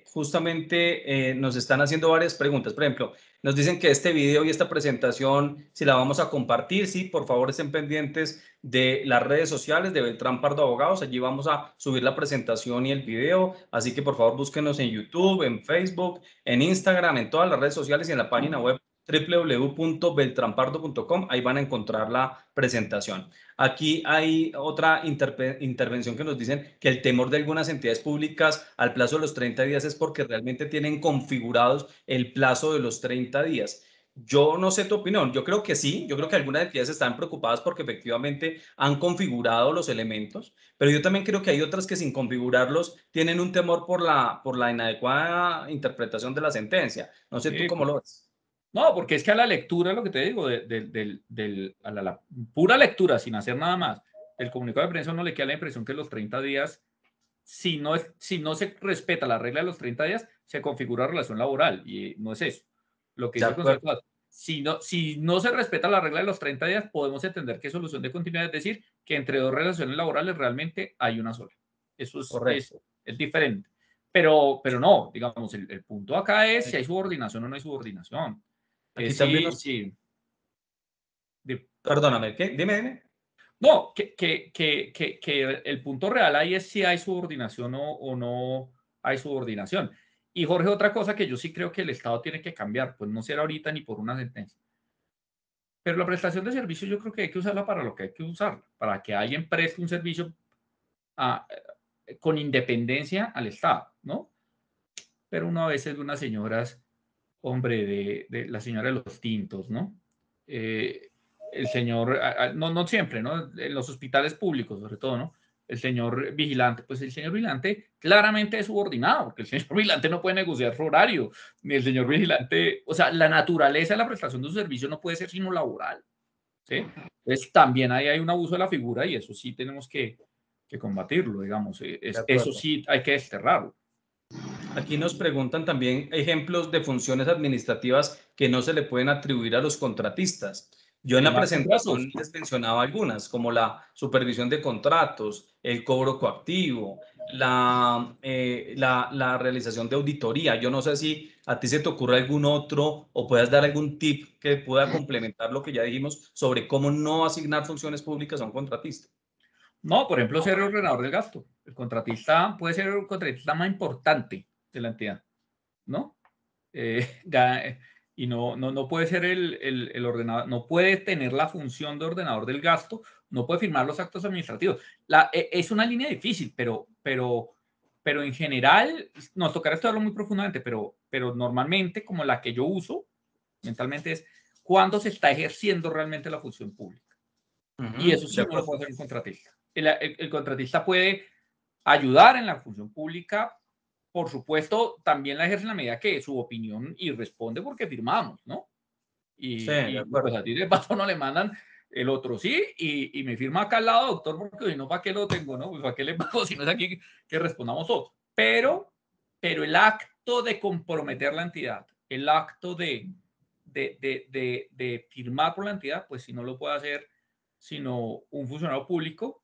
Justamente nos están haciendo varias preguntas. Por ejemplo, nos dicen que este video y esta presentación, si la vamos a compartir, sí, por favor estén pendientes de las redes sociales de Beltrán Pardo Abogados. Allí vamos a subir la presentación y el video. Así que por favor búsquenos en YouTube, en Facebook, en Instagram, en todas las redes sociales y en la página web www.beltranpardo.com. Ahí van a encontrar la presentación. Aquí hay otra intervención que nos dicen que el temor de algunas entidades públicas al plazo de los 30 días es porque realmente tienen configurados el plazo de los 30 días. Yo no sé tu opinión, yo creo que sí, yo creo que algunas entidades están preocupadas porque efectivamente han configurado los elementos, pero yo también creo que hay otras que sin configurarlos tienen un temor por la inadecuada interpretación de la sentencia. No sé tú Sí, cómo lo ves. no, porque es que a la lectura, lo que te digo, a la pura lectura, sin hacer nada más, el comunicado de prensa no le queda la impresión que los 30 días, si no se respeta la regla de los 30 días, se configura relación laboral, y no es eso. Lo que De dice el Consejo acuerdo, de Estado, si no se respeta la regla de los 30 días, podemos entender que solución de continuidad es decir, que entre dos relaciones laborales realmente hay una sola. Eso correcto. es diferente. Pero no, digamos, el punto acá es si hay subordinación o no hay subordinación. Aquí también Sí, nos... sí. Perdóname, ¿qué? Dime. No, que el punto real ahí es si hay subordinación o no hay subordinación. Y Jorge, otra cosa que yo sí creo que el Estado tiene que cambiar, pues no será ahorita ni por una sentencia. Pero la prestación de servicio yo creo que hay que usarla para lo que hay que usarla, para que alguien preste un servicio con independencia al Estado, ¿no? Pero uno a veces de unas señoras, hombre, de la señora de los tintos, ¿no? El señor, no siempre, ¿no? En los hospitales públicos, sobre todo, ¿no? El señor vigilante, pues el señor vigilante claramente es subordinado, porque el señor vigilante no puede negociar su horario, ni el señor vigilante, o sea, la naturaleza de la prestación de su servicio no puede ser sino laboral, ¿sí? Entonces también ahí hay un abuso de la figura y eso sí tenemos que combatirlo, digamos, De eso acuerdo. sí hay que desterrarlo. Aquí nos preguntan también ejemplos de funciones administrativas que no se le pueden atribuir a los contratistas. Yo en la Firmar contratos. presentación les mencionaba algunas, como la supervisión de contratos, el cobro coactivo, la realización de auditoría. Yo no sé si a ti se te ocurre algún otro o puedas dar algún tip que pueda complementar lo que ya dijimos sobre cómo no asignar funciones públicas a un contratista. No, por ejemplo, ser el ordenador del gasto. El contratista puede ser el contratista más importante de la entidad, ¿no? Y no puede ser el ordenador, no puede tener la función de ordenador del gasto, no puede firmar los actos administrativos. Es una línea difícil, pero en general nos tocará estudiarlo muy profundamente, pero normalmente como la que yo uso mentalmente es cuando se está ejerciendo realmente la función pública. Y eso De sí no lo acuerdo. puede hacer un contratista. El contratista puede ayudar en la función pública, por supuesto, también la ejerce en la medida que su opinión y responde porque firmamos, ¿no? Sí, de Pues acuerdo. a ti de paso no le mandan el otro sí y me firma acá al lado, doctor, porque si no, ¿para qué lo tengo, no? Pues ¿para qué le pago si no es aquí que respondamos todos? Pero el acto de comprometer la entidad, el acto de firmar por la entidad, pues si no lo puede hacer sino un funcionario público,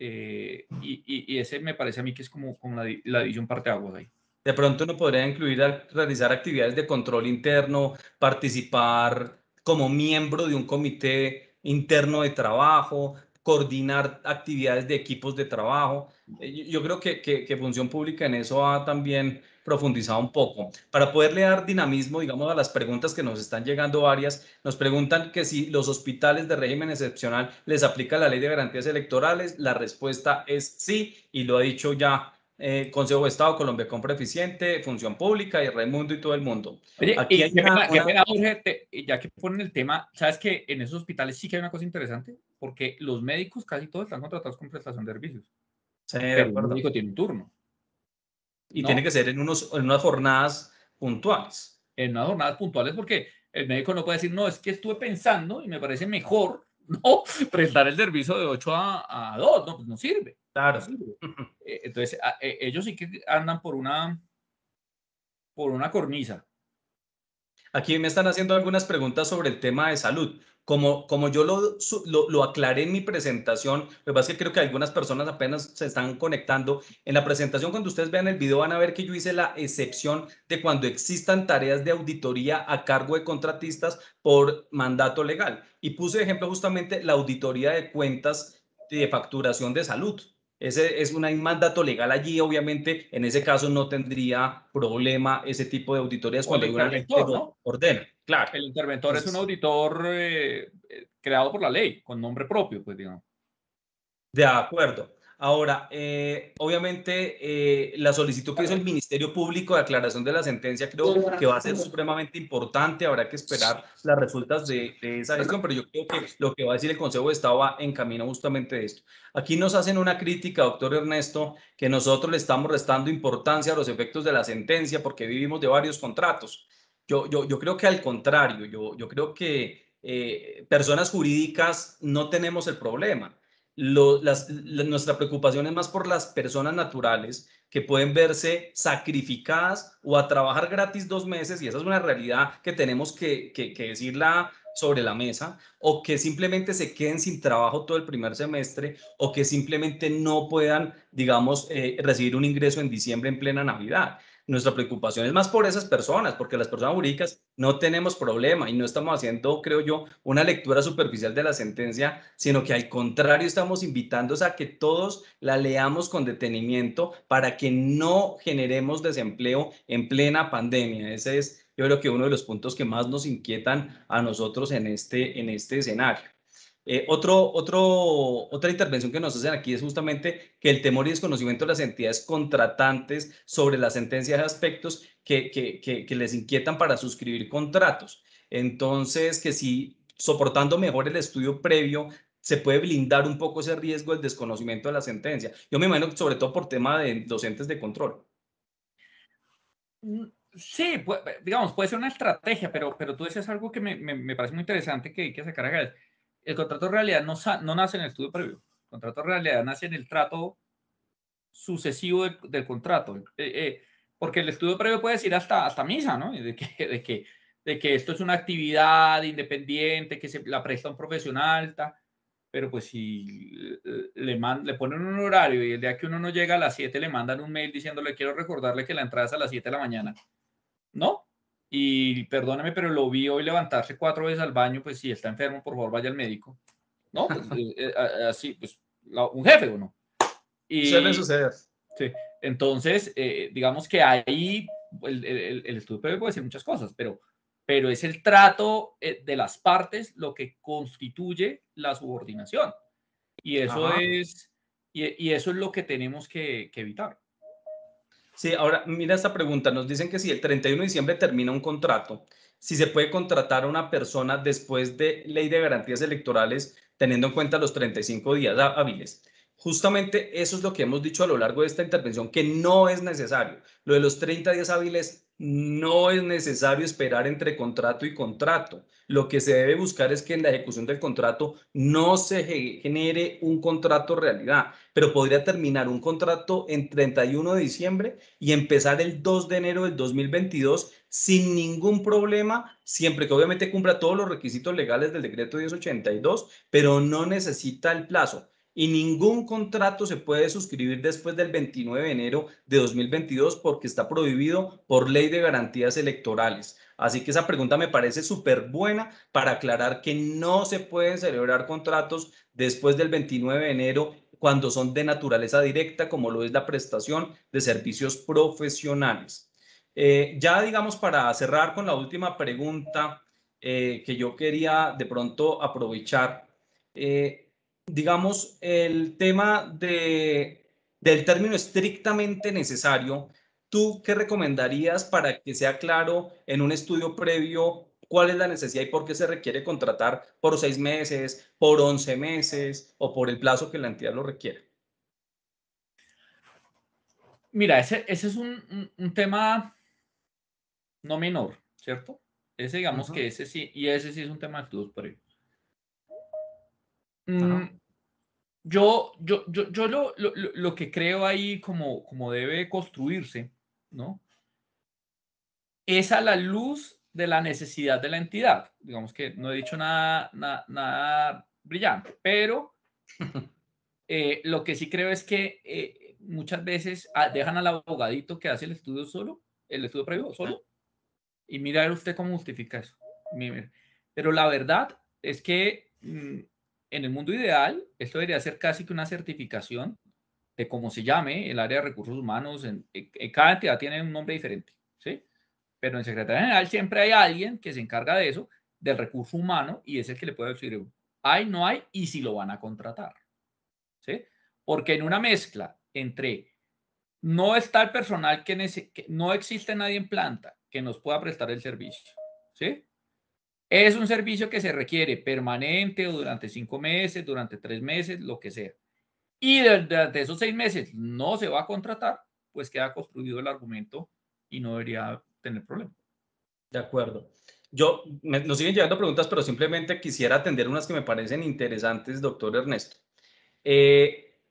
y ese me parece a mí que es como la división parteaguas ahí. De pronto uno podría incluir realizar actividades de control interno, participar como miembro de un comité interno de trabajo, coordinar actividades de equipos de trabajo. Yo creo que Función Pública en eso ha también profundizado un poco. Para poderle dar dinamismo, digamos, a las preguntas que nos están llegando varias, nos preguntan que si los hospitales de régimen excepcional les aplica la ley de garantías electorales. La respuesta es sí, y lo ha dicho ya Consejo de Estado, Colombia Compra Eficiente, Función Pública y Raimundo y todo el mundo. Oye, Aquí y hay una... qué pena, Jorge, ya que ponen el tema, ¿sabes que en esos hospitales sí que hay una cosa interesante? Porque los médicos casi todos están contratados con prestación de servicios, Sí, de pero el acuerdo. médico tiene un turno, Y tiene ¿no? que ser en unas jornadas puntuales. En unas jornadas puntuales porque el médico no puede decir, no, es que estuve pensando y me parece mejor, ¿no? Prestar el servicio de 8 a 2, no, pues no sirve, no Claro. sirve. Entonces, ellos sí que andan por una cornisa. Aquí me están haciendo algunas preguntas sobre el tema de salud. Como yo lo aclaré en mi presentación, lo que pasa es que creo que algunas personas apenas se están conectando. En la presentación, cuando ustedes vean el video, van a ver que yo hice la excepción de cuando existan tareas de auditoría a cargo de contratistas por mandato legal. Y puse de ejemplo justamente la auditoría de cuentas de facturación de salud. Ese es un mandato legal allí, obviamente, en ese caso no tendría problema ese tipo de auditorías O el cuando hay una ley que interventor, lo ¿no? ordena, claro. El interventor es un Entonces, auditor creado por la ley, con nombre propio, pues digamos. de acuerdo. Ahora, obviamente, la solicitud que hizo el Ministerio Público de aclaración de la sentencia creo que va a ser supremamente importante. Habrá que esperar las resultas de esa gestión, pero yo creo que lo que va a decir el Consejo de Estado va en camino justamente de esto. Aquí nos hacen una crítica, doctor Ernesto, que nosotros le estamos restando importancia a los efectos de la sentencia porque vivimos de varios contratos. Yo creo que al contrario, yo creo que personas jurídicas no tenemos el problema. Nuestra preocupación es más por las personas naturales que pueden verse sacrificadas o a trabajar gratis 2 meses, y esa es una realidad que tenemos que decirla sobre la mesa, o que simplemente se queden sin trabajo todo el primer semestre, o que simplemente no puedan, digamos, recibir un ingreso en diciembre en plena Navidad. Nuestra preocupación es más por esas personas, porque las personas jurídicas no tenemos problema y no estamos haciendo, creo yo, una lectura superficial de la sentencia, sino que al contrario estamos invitando a que todos la leamos con detenimiento para que no generemos desempleo en plena pandemia. Ese es, yo creo que uno de los puntos que más nos inquietan a nosotros en este escenario. Otra intervención que nos hacen aquí es justamente que el temor y desconocimiento de las entidades contratantes sobre la sentencia de aspectos que les inquietan para suscribir contratos. Entonces, que si soportando mejor el estudio previo, se puede blindar un poco ese riesgo del desconocimiento de la sentencia. Yo me imagino que sobre todo por tema de docentes de control. Sí, digamos, puede ser una estrategia, pero tú dices algo que me parece muy interesante que hay que sacar acá. El contrato de realidad no nace en el estudio previo. El contrato de realidad nace en el trato sucesivo del contrato. Porque el estudio previo puede decir hasta misa, ¿no? De que esto es una actividad independiente, que se la presta un profesional, pero pues si le ponen un horario y el día que uno no llega a las 7 le mandan un mail diciéndole quiero recordarle que la entrada es a las 7 de la mañana. ¿No? Y perdóneme, pero lo vi hoy levantarse 4 veces al baño, pues si está enfermo, por favor vaya al médico. ¿No? Pues, así, pues un jefe, ¿o no? Suele Y suceder. sí, entonces, digamos que ahí el estudio previo puede decir muchas cosas, pero es el trato de las partes lo que constituye la subordinación. Y eso y eso es lo que tenemos que evitar. Sí, ahora mira esta pregunta. Nos dicen que si el 31 de diciembre termina un contrato, si se puede contratar a una persona después de ley de garantías electorales, teniendo en cuenta los 35 días hábiles. Justamente eso es lo que hemos dicho a lo largo de esta intervención, que no es necesario. Lo de los 30 días hábiles no es necesario esperar entre contrato y contrato. Lo que se debe buscar es que en la ejecución del contrato no se genere un contrato realidad, pero podría terminar un contrato en 31 de diciembre y empezar el 2 de enero del 2022 sin ningún problema, siempre que obviamente cumpla todos los requisitos legales del decreto 1082, pero no necesita el plazo. Y ningún contrato se puede suscribir después del 29 de enero de 2022 porque está prohibido por ley de garantías electorales. Así que esa pregunta me parece súper buena para aclarar que no se pueden celebrar contratos después del 29 de enero cuando son de naturaleza directa, como lo es la prestación de servicios profesionales. Ya digamos, para cerrar con la última pregunta que yo quería de pronto aprovechar, digamos, el tema del término estrictamente necesario. ¿Tú qué recomendarías para que sea claro en un estudio previo cuál es la necesidad y por qué se requiere contratar por 6 meses, por 11 meses o por el plazo que la entidad lo requiere? Mira, ese es un tema no menor, ¿cierto? Ese digamos que ese sí, y ese sí es un tema de estudios previos. Yo lo que creo ahí como debe construirse, ¿no? Es a la luz de la necesidad de la entidad. Digamos que no he dicho nada brillante, pero lo que sí creo es que muchas veces dejan al abogadito que hace el estudio solo, el estudio previo solo, y mira usted cómo justifica eso. Pero la verdad es que en el mundo ideal, esto debería ser casi que una certificación de cómo se llame el área de recursos humanos. Cada entidad tiene un nombre diferente, ¿sí? Pero en Secretaría General siempre hay alguien que se encarga de eso, del recurso humano, y es el que le puede decir, hay, no hay, y si lo van a contratar, ¿sí? porque en una mezcla entre no está el personal que no existe nadie en planta que nos pueda prestar el servicio, ¿sí? Es un servicio que se requiere permanente o durante 5 meses, durante 3 meses, lo que sea. Y durante esos 6 meses no se va a contratar, pues queda construido el argumento y no debería tener problema. De acuerdo. Nos siguen llegando preguntas, pero simplemente quisiera atender unas que me parecen interesantes, doctor Ernesto.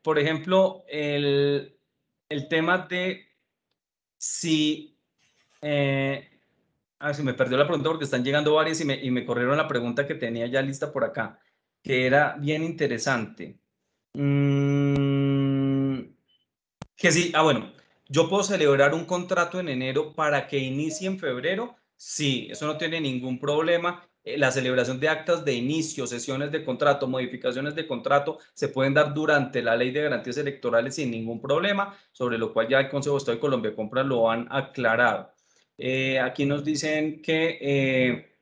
Por ejemplo, el tema de si... se me perdió la pregunta porque están llegando varias y me corrieron la pregunta que tenía ya lista por acá, que era bien interesante. Que sí, bueno, yo puedo celebrar un contrato en enero para que inicie en febrero. Sí, eso no tiene ningún problema. La celebración de actas de inicio, sesiones de contrato, modificaciones de contrato se pueden dar durante la ley de garantías electorales sin ningún problema, sobre lo cual ya el Consejo de Estado de Colombia de Compras lo han aclarado. Aquí nos dicen que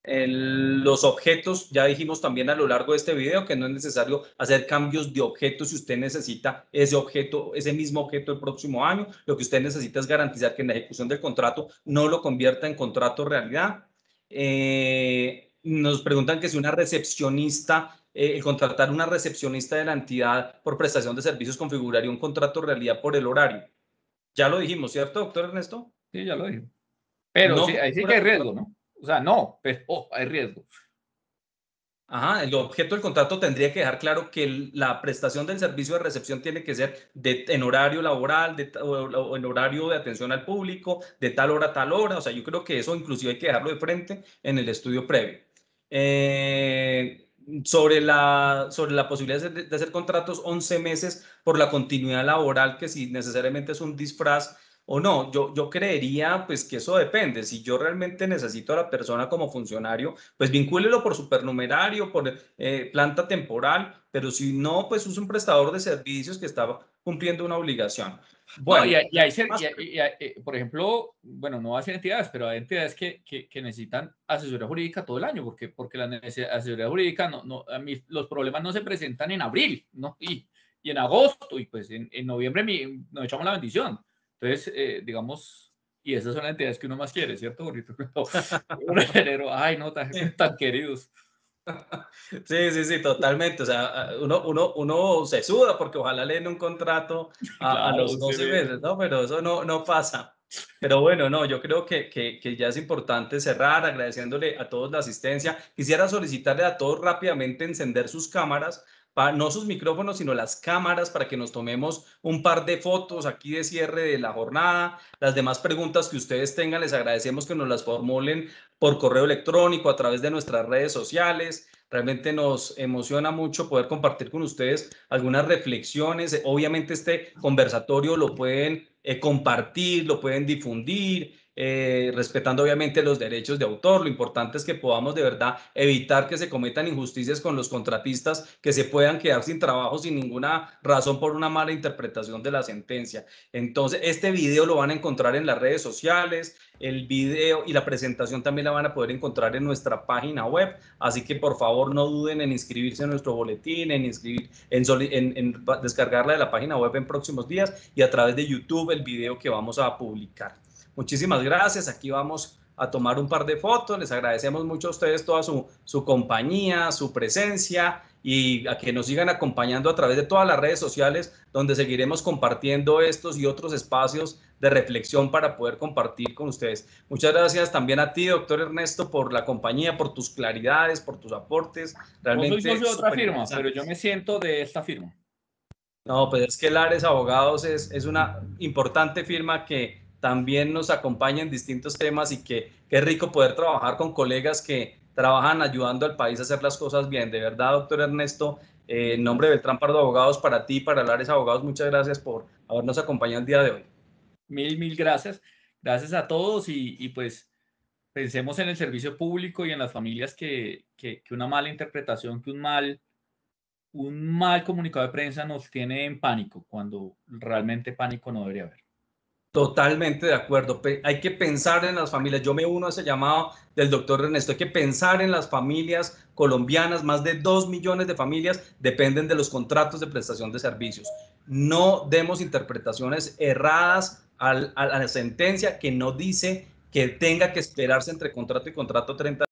los objetos, ya dijimos también a lo largo de este video que no es necesario hacer cambios de objetos si usted necesita ese objeto, ese mismo objeto el próximo año. Lo que usted necesita es garantizar que en la ejecución del contrato no lo convierta en contrato realidad. Nos preguntan que si una recepcionista, contratar una recepcionista de la entidad por prestación de servicios configuraría un contrato realidad por el horario. Ya lo dijimos, ¿cierto, doctor Ernesto? Sí, ya lo dije. Pero No, sí, ahí sí que hay riesgo, ¿no? O sea, no, pero hay riesgo. Ajá, el objeto del contrato tendría que dejar claro que la prestación del servicio de recepción tiene que ser en horario laboral o en horario de atención al público, de tal hora a tal hora. O sea, yo creo que eso inclusive hay que dejarlo de frente en el estudio previo. Sobre la posibilidad de hacer contratos 11 meses por la continuidad laboral, que si necesariamente es un disfraz o no, yo creería pues que eso depende. Si yo realmente necesito a la persona como funcionario, pues vincúlelo por supernumerario, por planta temporal, pero si no, pues es un prestador de servicios que está cumpliendo una obligación. No, Bueno, por ejemplo, bueno, no hacen entidades, pero hay entidades que necesitan asesoría jurídica todo el año, porque la asesoría jurídica, los problemas no se presentan en abril, ¿no? Y en agosto, y pues en noviembre nos echamos la bendición. Entonces, digamos, y esas son las entidades que uno más quiere, ¿cierto? Bonito. En enero, ay, no, tan queridos. Sí, totalmente. O sea, uno se suda porque ojalá le den un contrato a Claro, los 12 meses, ¿no? Pero eso no pasa. Pero bueno, no, yo creo que ya es importante cerrar agradeciéndole a todos la asistencia. Quisiera solicitarle a todos rápidamente encender sus cámaras, no sus micrófonos, sino las cámaras para que nos tomemos un par de fotos aquí de cierre de la jornada. Las demás preguntas que ustedes tengan, les agradecemos que nos las formulen por correo electrónico, a través de nuestras redes sociales. Realmente nos emociona mucho poder compartir con ustedes algunas reflexiones. Obviamente este conversatorio lo pueden compartir, lo pueden difundir, respetando obviamente los derechos de autor. Lo importante es que podamos de verdad evitar que se cometan injusticias con los contratistas, que se puedan quedar sin trabajo sin ninguna razón por una mala interpretación de la sentencia. Entonces, este video lo van a encontrar en las redes sociales, el video y la presentación también la van a poder encontrar en nuestra página web, así que por favor no duden en inscribirse en nuestro boletín, en descargarla de la página web en próximos días y a través de YouTube el video que vamos a publicar. Muchísimas gracias, aquí vamos a tomar un par de fotos, les agradecemos mucho a ustedes toda su compañía, su presencia y a que nos sigan acompañando a través de todas las redes sociales donde seguiremos compartiendo estos y otros espacios de reflexión para poder compartir con ustedes. Muchas gracias también a ti, doctor Ernesto, por la compañía, por tus claridades, por tus aportes. Yo soy Realmente socio de otra súper firma, pero interesantes. yo me siento de esta firma. No, pues es que Lares Abogados es una importante firma que también nos acompaña en distintos temas y que es rico poder trabajar con colegas que trabajan ayudando al país a hacer las cosas bien. De verdad, doctor Ernesto, en nombre de Beltrán Pardo Abogados, para ti, para Lares Abogados, muchas gracias por habernos acompañado el día de hoy. Mil gracias. Gracias a todos y pues pensemos en el servicio público y en las familias que una mala interpretación, que un mal comunicado de prensa nos tiene en pánico, cuando realmente pánico no debería haber. Totalmente de acuerdo. Hay que pensar en las familias. Yo me uno a ese llamado del doctor Ernesto. Hay que pensar en las familias colombianas. Más de 2 millones de familias dependen de los contratos de prestación de servicios. No demos interpretaciones erradas a la sentencia que no dice que tenga que esperarse entre contrato y contrato 30